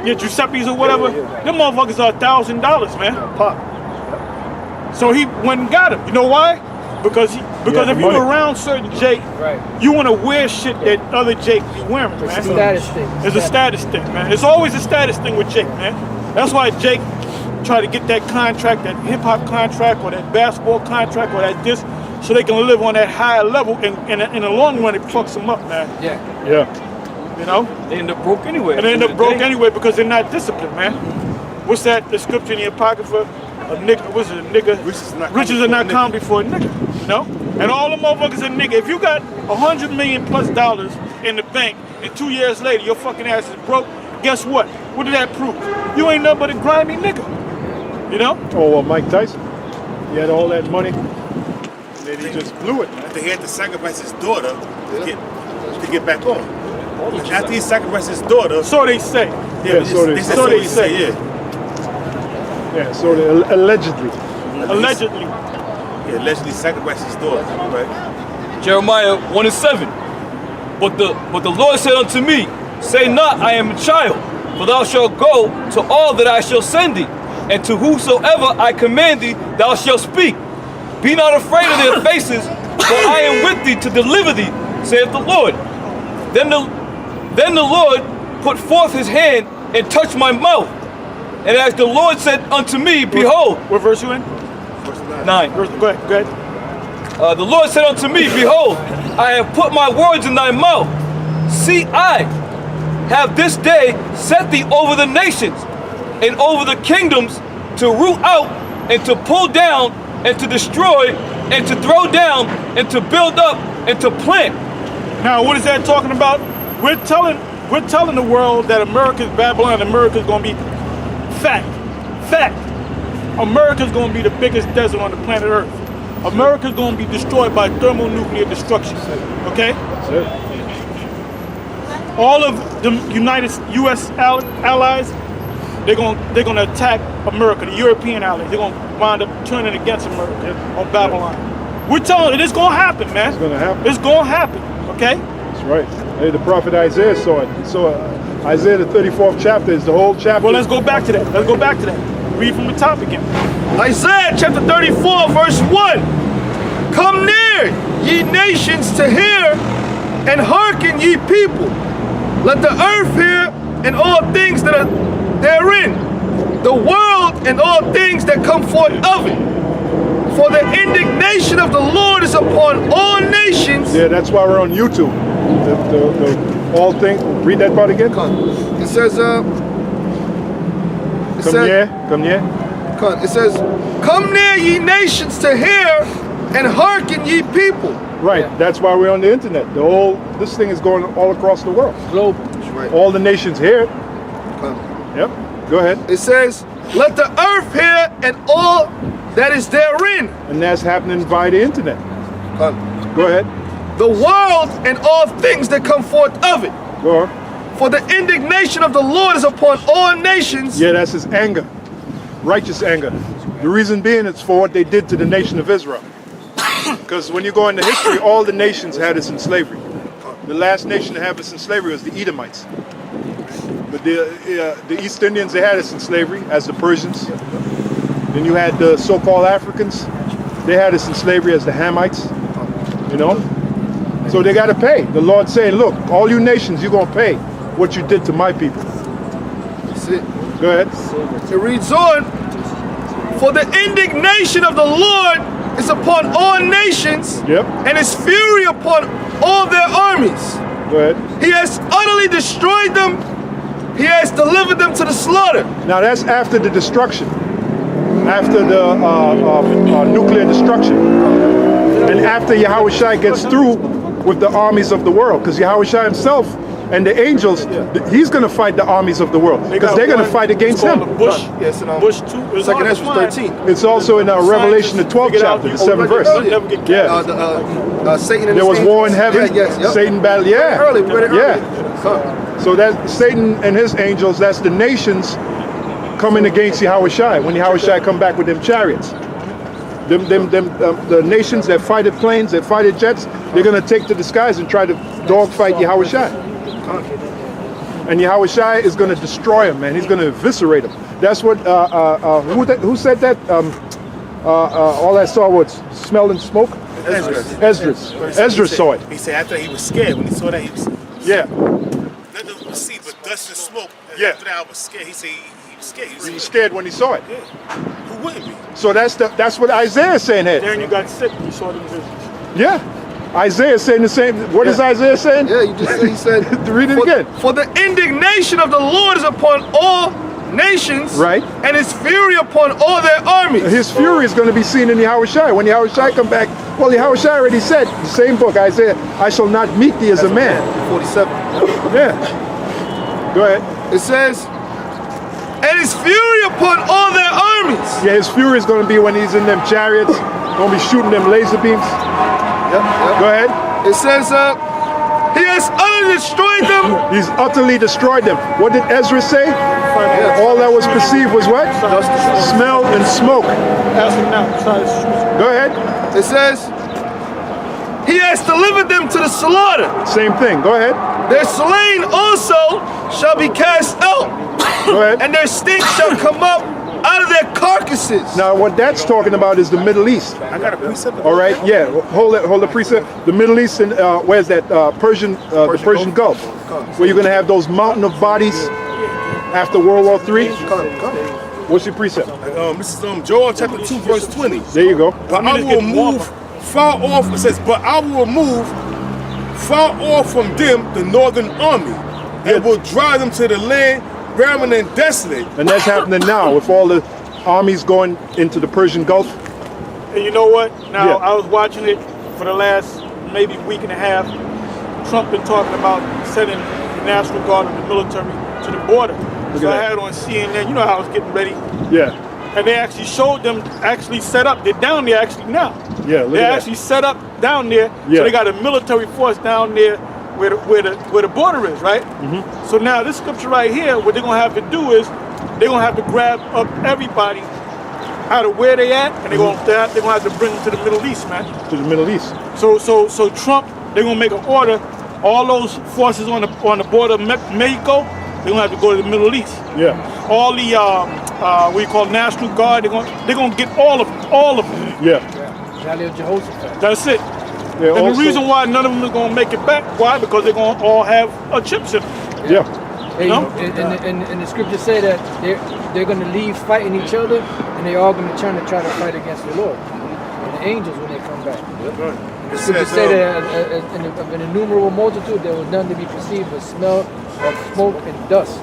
Giuseppe's or whatever. Them motherfuckers are $1,000, man. Pop. So he went and got him. You know why? Because if you money. around certain Jake, Right. you want to wear shit that other Jake be wearing, It's a man. status thing. It's a status thing, man. It's always a status thing with Jake, man. That's why Jake try to get that contract, that hip hop contract, or that basketball contract, or that this, so they can live on that higher level. And in the long run, it fucks them up, man. Yeah. Yeah. You know. They end up broke anyway. And they end up broke anyway because they're not disciplined, man. What's that? The scripture in the Apocrypha? A nigga, what's it? A nigga. Riches are not common before a nigga. You know? And all the motherfuckers are nigga. If you got $100 million plus in the bank, and 2 years later your fucking ass is broke, guess what? What did that prove? You ain't nothing but a grimy nigga. You know? Oh well, Mike Tyson. He had all that money, and then he just blew it. I think he had to sacrifice his daughter to get back on. After he sacrificed his daughter, So they say. Yeah, so they so they say, yeah. Yeah, so they, allegedly. Allegedly. Yeah, allegedly sacrificed his daughter, right? Jeremiah 1:7. But the Lord said unto me, say not, I am a child, for thou shalt go to all that I shall send thee, and to whosoever I command thee, thou shalt speak. Be not afraid of their faces, for I am with thee to deliver thee, saith the Lord. Then the Lord put forth his hand and touched my mouth. And as the Lord said unto me, behold, What verse you in? 9. Go ahead. The Lord said unto me, behold, I have put my words in thy mouth. See, I have this day set thee over the nations and over the kingdoms to root out and to pull down and to destroy and to throw down and to build up and to plant. Now, what is that talking about? We're telling the world that America's Babylon, America's gonna be fact. America's gonna be the biggest desert on the planet Earth. America's gonna be destroyed by thermonuclear destruction. Okay? That's it. All of the U.S. allies, they're gonna attack America. The European allies, they're gonna wind up turning against America on Babylon. We're telling you, it's gonna happen, man. It's gonna happen. It's gonna happen. Okay? That's right. Hey, the prophet Isaiah saw it. He saw Isaiah the 34th chapter is the whole chapter. Well, let's go back to that. Read from the top again. Isaiah chapter 34, verse 1. Come near, ye nations, to hear, and hearken, ye people. Let the earth hear, and all things that are therein, the world and all things that come forth of it. For the indignation of the Lord is upon all nations. Yeah, that's why we're on YouTube. The all thing. Read that part again. It says, Come here. It says, come near, ye nations, to hear, and hearken, ye people. Right. Yeah. That's why we're on the internet. This thing is going all across the world. Global. Right. All the nations hear it. Yep. Go ahead. It says, let the earth hear, and all that is therein. And that's happening via the internet. Go ahead. The world and all things that come forth of it. Go on. For the indignation of the Lord is upon all nations. Yeah, that's his anger. Righteous anger. The reason being it's for what they did to the nation of Israel. Because when you go into history, all the nations had us in slavery. The last nation to have us in slavery was the Edomites. But the East Indians, they had us in slavery, as the Persians. Then you had the so-called Africans. They had us in slavery as the Hamites. You know? So they got to pay. The Lord's saying, look, all you nations, you're going to pay what you did to my people. That's it. Go ahead. It reads on, for the indignation of the Lord is upon all nations, Yep. and his fury upon all their armies. Go ahead. He has utterly destroyed them. He has delivered them to the slaughter. Now that's after the destruction. After the nuclear destruction. And after Yahushua gets through with the armies of the world. Because Yahushua himself and the angels, he's going to fight the armies of the world. Because they're going to fight against him. Bush. Yes, and Bush 2. Second Ezra 13. It's also in Revelation, the 12th chapter, the 7th verse. Yeah. Satan and There his was war in angels. heaven. Yeah, yes, yep. Satan battle. Yeah. Early, we read it early. Yeah. So that Satan and his angels, that's the nations coming against Yahushua. When Yahushua come back with them chariots. The nations that fighted planes, that fighted jets, they're going to take to the skies and try to dogfight Yahushua. And Yahushua is going to destroy him, man. He's going to eviscerate him. That's what, who said that? All I saw was smell and smoke? Ezra saw it. He said after he was scared. When he saw that, he was Yeah. nothing was seen but dust and smoke. And Yeah. after that, I was scared. He said he was scared. He was scared when he saw it. Yeah. Who wouldn't be? So that's what Isaiah is saying here. Then you got sick when you saw them visions. Yeah. Isaiah saying the same. What is Isaiah saying? Yeah, you just said, he said. Read it again. For the indignation of the Lord is upon all nations. Right. And his fury upon all their armies. His fury is going to be seen in Yahushua. When Yahushua come back, well, Yahushua already said, the same book, Isaiah, I shall not meet thee as a man. 47. Yeah. Go ahead. It says, and his fury upon all their armies. Yeah, his fury is going to be when he's in them chariots, going to be shooting them laser beams. Yep. Go ahead. It says, he has utterly destroyed them. He's utterly destroyed them. What did Ezra say? All that was perceived was what? Smell and smoke. Ask him now. Go ahead. It says, he has delivered them to the slaughter. Same thing. Go ahead. Their slain also shall be cast out. Go ahead. And their stink shall come up out of their carcasses. Now, what that's talking about is the Middle East. I got a precept. All right, yeah. Hold the precept. The Middle East and where's that? The Persian Gulf, where you're going to have those mountain of bodies after World War III. What's your precept? This is Joel chapter 2, verse 20. There you go. But I will move far off. It says, but I will move far off from them the northern army, and will drive them to the land barren and desolate. And that's happening now with all the armies going into the Persian Gulf. And you know what? Now, Yeah. I was watching it for the last maybe week and a half. Trump been talking about sending the National Guard and the military to the border. So I that. had it on CNN. You know how I was getting ready. Yeah, And they actually showed them actually set up. They're down there actually now. yeah. Look They're at actually set up down there. Yeah. So they got a military force down there where the border is, right? Mm-hmm. So now this scripture right here, what they're gonna have to do is they're gonna have to grab up everybody out of where they at, and they're gonna have to bring them to the Middle East, man. that. To the Middle East. So Trump, they're gonna make an order. All those forces on the border of Mexico, they're gonna have to go to the Middle East. Yeah, All the what you call National Guard, they're gonna get all of them. yeah. Valley of Jehoshaphat. That's it. They're And also- the reason why none of them is gonna make it back, why? Because they're gonna all have a chips in them. Yeah, Hey, No? and the scriptures say that they're going to leave fighting each other, and they're all going to turn to try to fight against the Lord and the angels when they come back. The scriptures say that of an innumerable multitude, there was none to be perceived but smell of smoke and dust.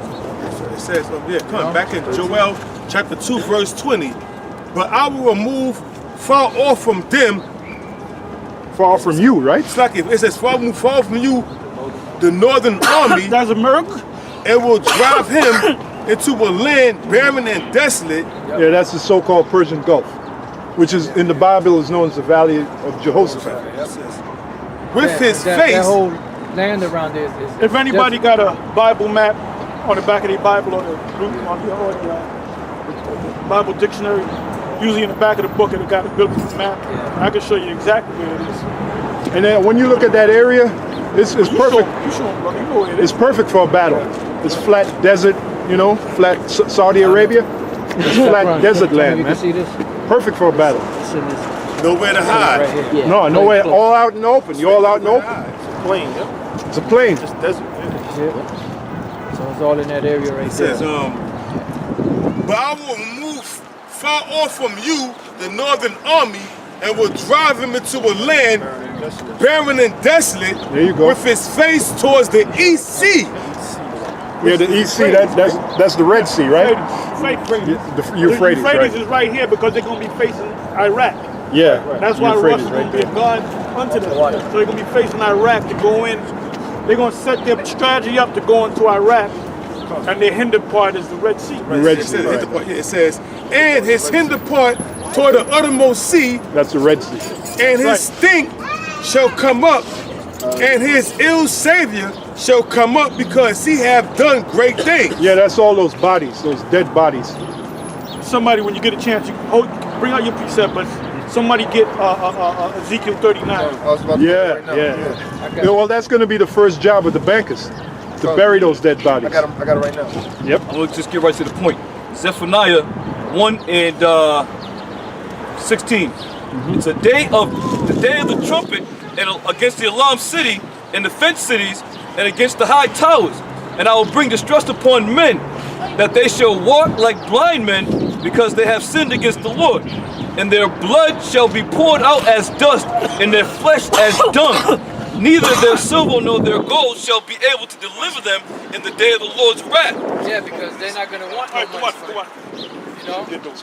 It says, come back in Joel chapter 2, verse 20. But I will remove far off from them. far from you, right? It's like it says, far from you, the northern army, That's a miracle. and will drive him into a land barren and desolate. Yeah, that's the so-called Persian Gulf, which is in the Bible is known as the Valley of Jehoshaphat. With his that face. whole land around there is If anybody got a Bible map on the back of their Bible or the Bible dictionary, usually in the back of the book, it got a biblical map. I can show you exactly where it is. And then when you look at that area, it's perfect. You show 'em, brother. You know where it is. It's perfect for a battle. It's flat desert, you know, flat Saudi Arabia. It's flat desert land, You can man. see this. Perfect for a battle. It's in this Nowhere to hide. right here. Yeah. No, nowhere, all out in the open. You're all out in the open. Plain, yeah. It's a plain. It's desert. Yeah. So it's all in that area right It there. says, but I will remove far off from you the northern army and will drive him into a land barren and desolate. There you go. With his face towards the east sea. Yeah, the East Sea, that's the Red Sea, right? Euphrates. The Euphrates, right? is right here because they're going to be facing Iraq. Yeah. That's why Euphrates Russia's going to be a guard unto them. So they're going to be facing Iraq to go in. They're going to set their strategy up to go into Iraq. And their hinder part is the Red Sea. The Red It Sea, says, right. it says, and his hinder part toward the uttermost sea, That's the Red Sea. and his stink shall come up, and his ill savior shall come up because he have done great things. Yeah, that's all those bodies, those dead bodies. Somebody, when you get a chance, you bring out your precept, but somebody get Ezekiel 39. Yeah. Yeah, well, that's going to be the first job of the bankers, to bury those dead bodies. I got it right now. Yep. I'm gonna just get right to the point. Zephaniah 1 and 16. It's the day of the trumpet and against the alarm city and the fenced cities and against the high towers. And I will bring distress upon men, that they shall walk like blind men, because they have sinned against the Lord. And their blood shall be poured out as dust, and their flesh as dung. Neither their silver nor their gold shall be able to deliver them in the day of the Lord's wrath. Yeah, because they're not going to want no All right, come money on, from come on. it. You know? Because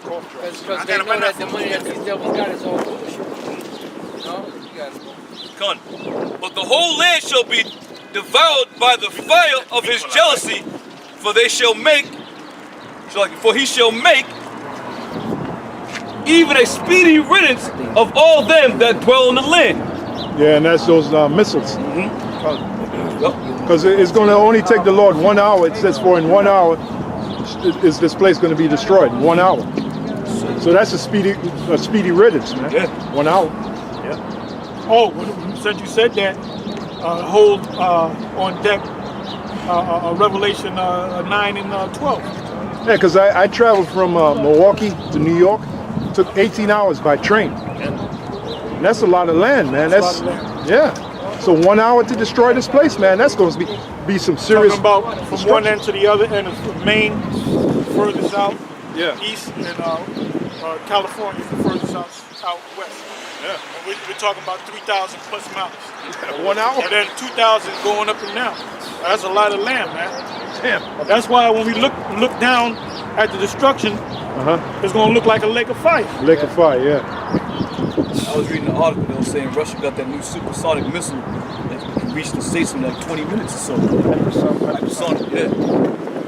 they gotta know run that out the for money that these devils got is all bullshit. You know? You gotta go. Come. But the whole land shall be devoured by the fire of his jealousy, for he shall make even a speedy riddance of all them that dwell in the land. Yeah, and that's those missiles. Yep. Because it's going to only take the Lord 1 hour. It says for in 1 hour is this place going to be destroyed in 1 hour. So that's a speedy riddance, man. Yeah. 1 hour. Oh, since you said that, hold on deck Revelation 9 and 12. Yeah, because I traveled from Milwaukee to New York. Took 18 hours by train. And that's a lot of land, man. That's a lot of yeah. So 1 hour to destroy this place, man. That's going to be some serious. Talking about from one end to the other end of Maine, further south, Yeah. east, and California, further southwest. Yeah. And we're talking about 3,000 plus miles. 1 hour. And then 2,000 going up and down. That's a lot of land, man. Damn. That's why when we look down at the destruction, it's going to look like a lake of fire. Lake of Fire, yeah. I was reading an article that was saying Russia got that new supersonic missile that can reach the States in like 20 minutes or so. Hypersonic, yeah.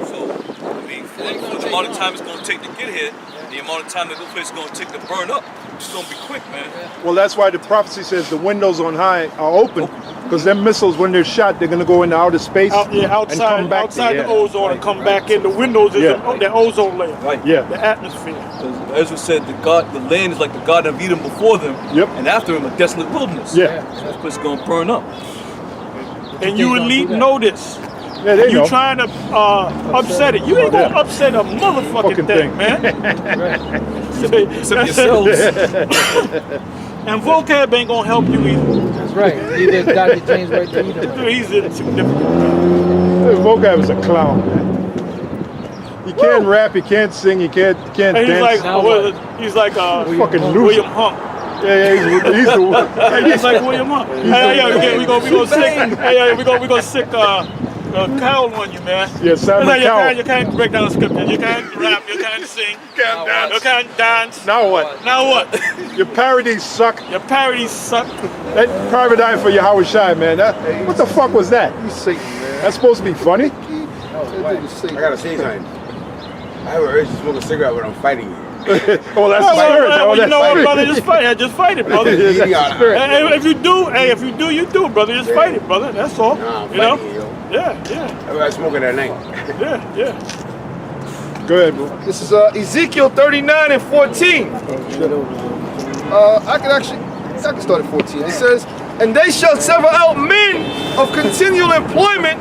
So, I mean, for the amount of time it's going to take to get here, the amount of time that this place is going to take to burn up, it's going to be quick, man. Well, that's why the prophecy says the windows on high are open. Because them missiles, when they're shot, they're going to go into outer space and come back outside to the ozone and come back in. The windows is the ozone layer, Right. Yeah. the atmosphere. Ezra said the land is like the Garden of Eden before them, Yep. and after them a desolate wilderness. Yeah. This place is going to burn up. And you elite know this. Yeah, they You know. trying to upset it. You ain't going to upset a motherfucking Fucking thing, thing. man. Except yourselves. And vocab ain't going to help you either. That's right. Neither Dr. James right to either. He's insignificant. Vocab is a clown, man. He can't rap, he can't sing, he can't And dance. he's like fucking loser. William Hunk. Yeah, he's the He's like William Hunk. We gonna sick Cowell on you, man. Yeah, Simon Cowell. You can't break down the scripture. You can't rap. You can't sing. You can't dance. Now what? Now what? Your parodies suck. Your parodies suck. That private eye for your Howard Shy, man. What the fuck was that? You Satan, man. That's supposed to be funny? That nigga Satan. I gotta say something. I have an urge to smoke a cigarette when I'm fighting you. Oh, that's the spirit. Well, Oh, you that's know what, spirit. brother? Just fight. Just fight it, brother. Yeah, that's the spirit. And if you do, you do, brother. Just fight it, brother. That's all. Nah, You know? fighting, yo. Yeah. Everybody smoking that night. Yeah. Go ahead, bro. This is Ezekiel 39 and 14. I can start at 14. It says, and they shall sever out men of continual employment,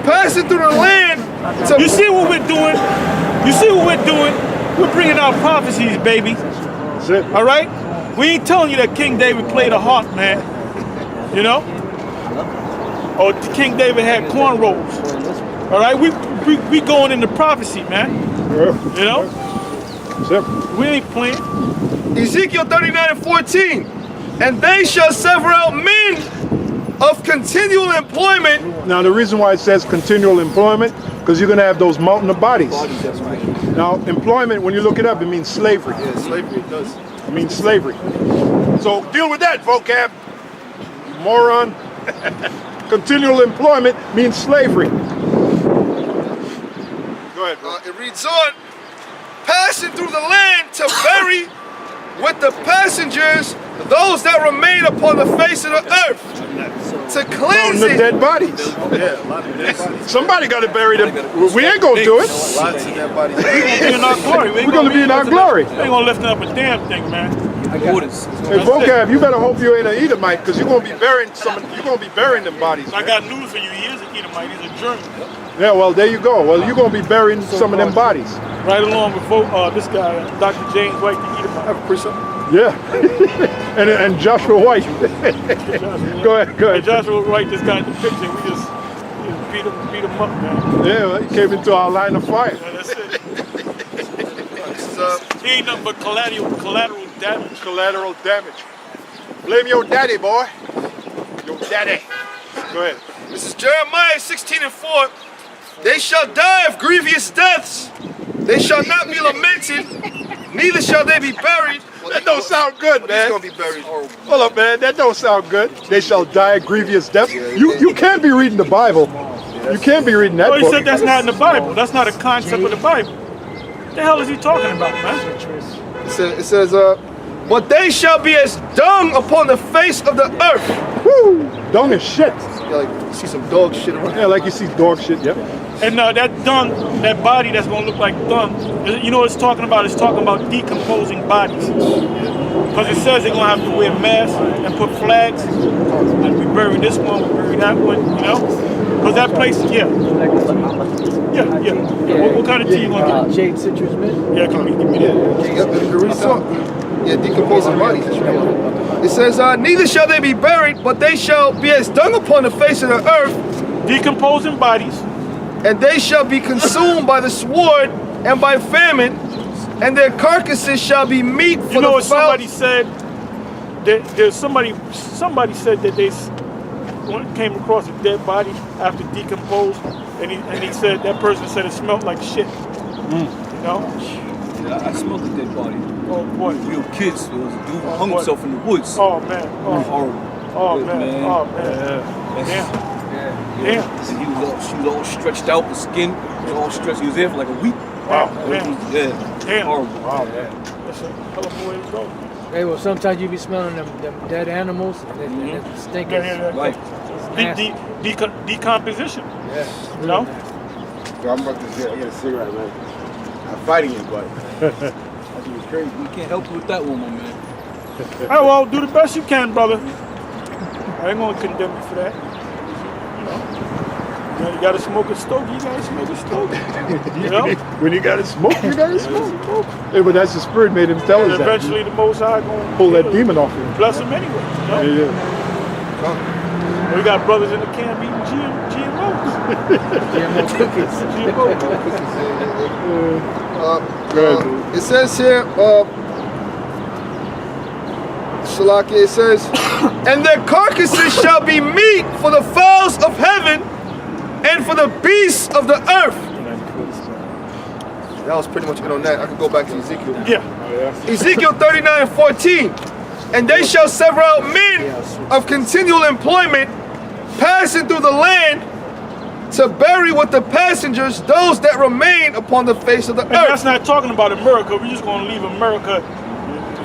passing through the land to... You see what we're doing? We're bringing out prophecies, baby. That's it. All right? We ain't telling you that King David played a harp, man. You know? Or King David had cornrows. All right? We going into prophecy, man. You know? That's it. We ain't playing. Ezekiel 39 and 14. And they shall sever out men of continual employment. Now, the reason why it says continual employment, because you're going to have those mountain of bodies. Now, employment, when you look it up, it means slavery. Yeah, slavery, it does. It means slavery. So deal with that, vocab, you moron. Continual employment means slavery. Go ahead, bro. It reads on, passing through the land to bury with the passengers those that remain upon the face of the earth, to cleanse The it. dead bodies. Yeah, a lot of dead bodies. Somebody got to bury them. We ain't going to do it. Lots of dead bodies. We're in our glory. We're going to be in our glory. We ain't gonna lift up a damn thing, man. Orders. Hey, vocab, you better hope you ain't an Edomite, because you're going to be burying you're going to be burying them bodies. I man. got news for you. He is an Edomite. He's a German. Yeah, well, there you go. Well, you're going to be burying some of them bodies. Right along with this guy, Dr. James White, the Edomite. Have a precept. Yeah. and Joshua White. Go ahead. Hey, Joshua White just got in the picture. We just beat him up, man. Yeah, well, he came into our line of fire. Yeah, that's it. This is, He ain't nothing but collateral damage. Collateral damage. Blame your daddy, boy. Your daddy. Go ahead. This is Jeremiah 16 and 4. They shall die of grievous deaths. They shall not be lamented, neither shall they be buried. That don't sound good, They're man. going to be buried. Hold up, man. That don't sound good. They shall die a grievous death. You can't be reading the Bible. You can't be reading that Oh, he book. said that's not in the Bible. That's not a concept of the Bible. What the hell is he talking about, man? It says, but they shall be as dung upon the face of the earth. Woo! Dung is shit. Yeah, like you see some dog shit around. Yeah, like you see dog shit, yep. And that dung, that body that's gonna look like dung, you know what it's talking about? It's talking about decomposing bodies. Because it says they're gonna have to wear masks and put flags. And we bury this one, we bury that one, you know? Because that place, yeah. What kind of tea you gonna get? Shade citrus mint. Yeah, give me that. Yep, the result. Yeah, decomposing bodies. It says, neither shall they be buried, but they shall be as dung upon the face of the earth, Decomposing bodies. and they shall be consumed by the sword and by famine, and their carcasses shall be meat for You know the what fowl. somebody said? There's somebody said that they came across a dead body after decomposed, and he said that person said it smelled like shit. You know? Yeah, I smelled the dead body. Oh boy. We were kids. There was a dude who hung boy. himself in the woods. Oh man. Horrible. Oh Good, man. Oh man. That's- Damn. Yeah. Damn. So she was all stretched out, the skin was all stretched. He was there for like a week. Wow. It Damn. was, yeah. Damn. Horrible. Wow. That's a hell of a way to go. Hey, well, sometimes you be smelling them dead animals and it stink. Right. Decomposition. Yeah. You know? So I'm about to get a cigarette, man. I'm fighting it, but That's what's crazy. We can't help you with that one, my man. All right, well, do the best you can, brother. I ain't gonna condemn you for that. You know, you gotta smoke a stogie, you gotta smoke a stogie. You know? When you gotta smoke, you gotta smoke. Hey, but that's the spirit made him tell And us that. eventually the Most High gonna Pull that demon off him. bless him anyway. You know? Yeah, yeah. We got brothers in the camp eating GMOs. GMO cookies. GMOs. Go ahead, dude. It says here, Shalaki, it says, and their carcasses shall be meat for the fowls of heaven and for the beasts of the earth. That was pretty much it on that. I could go back to Ezekiel. Yeah. Ezekiel 39 and 14. And they shall sever out men of continual employment, passing through the land to bury with the passengers those that remain upon the face of the And that's earth. not talking about America. We're just gonna leave America.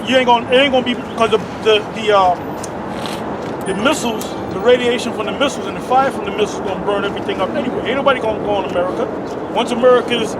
It ain't gonna be because the missiles, the radiation from the missiles and the fire from the missiles gonna burn everything up anyway. Ain't nobody gonna go on America. Once America is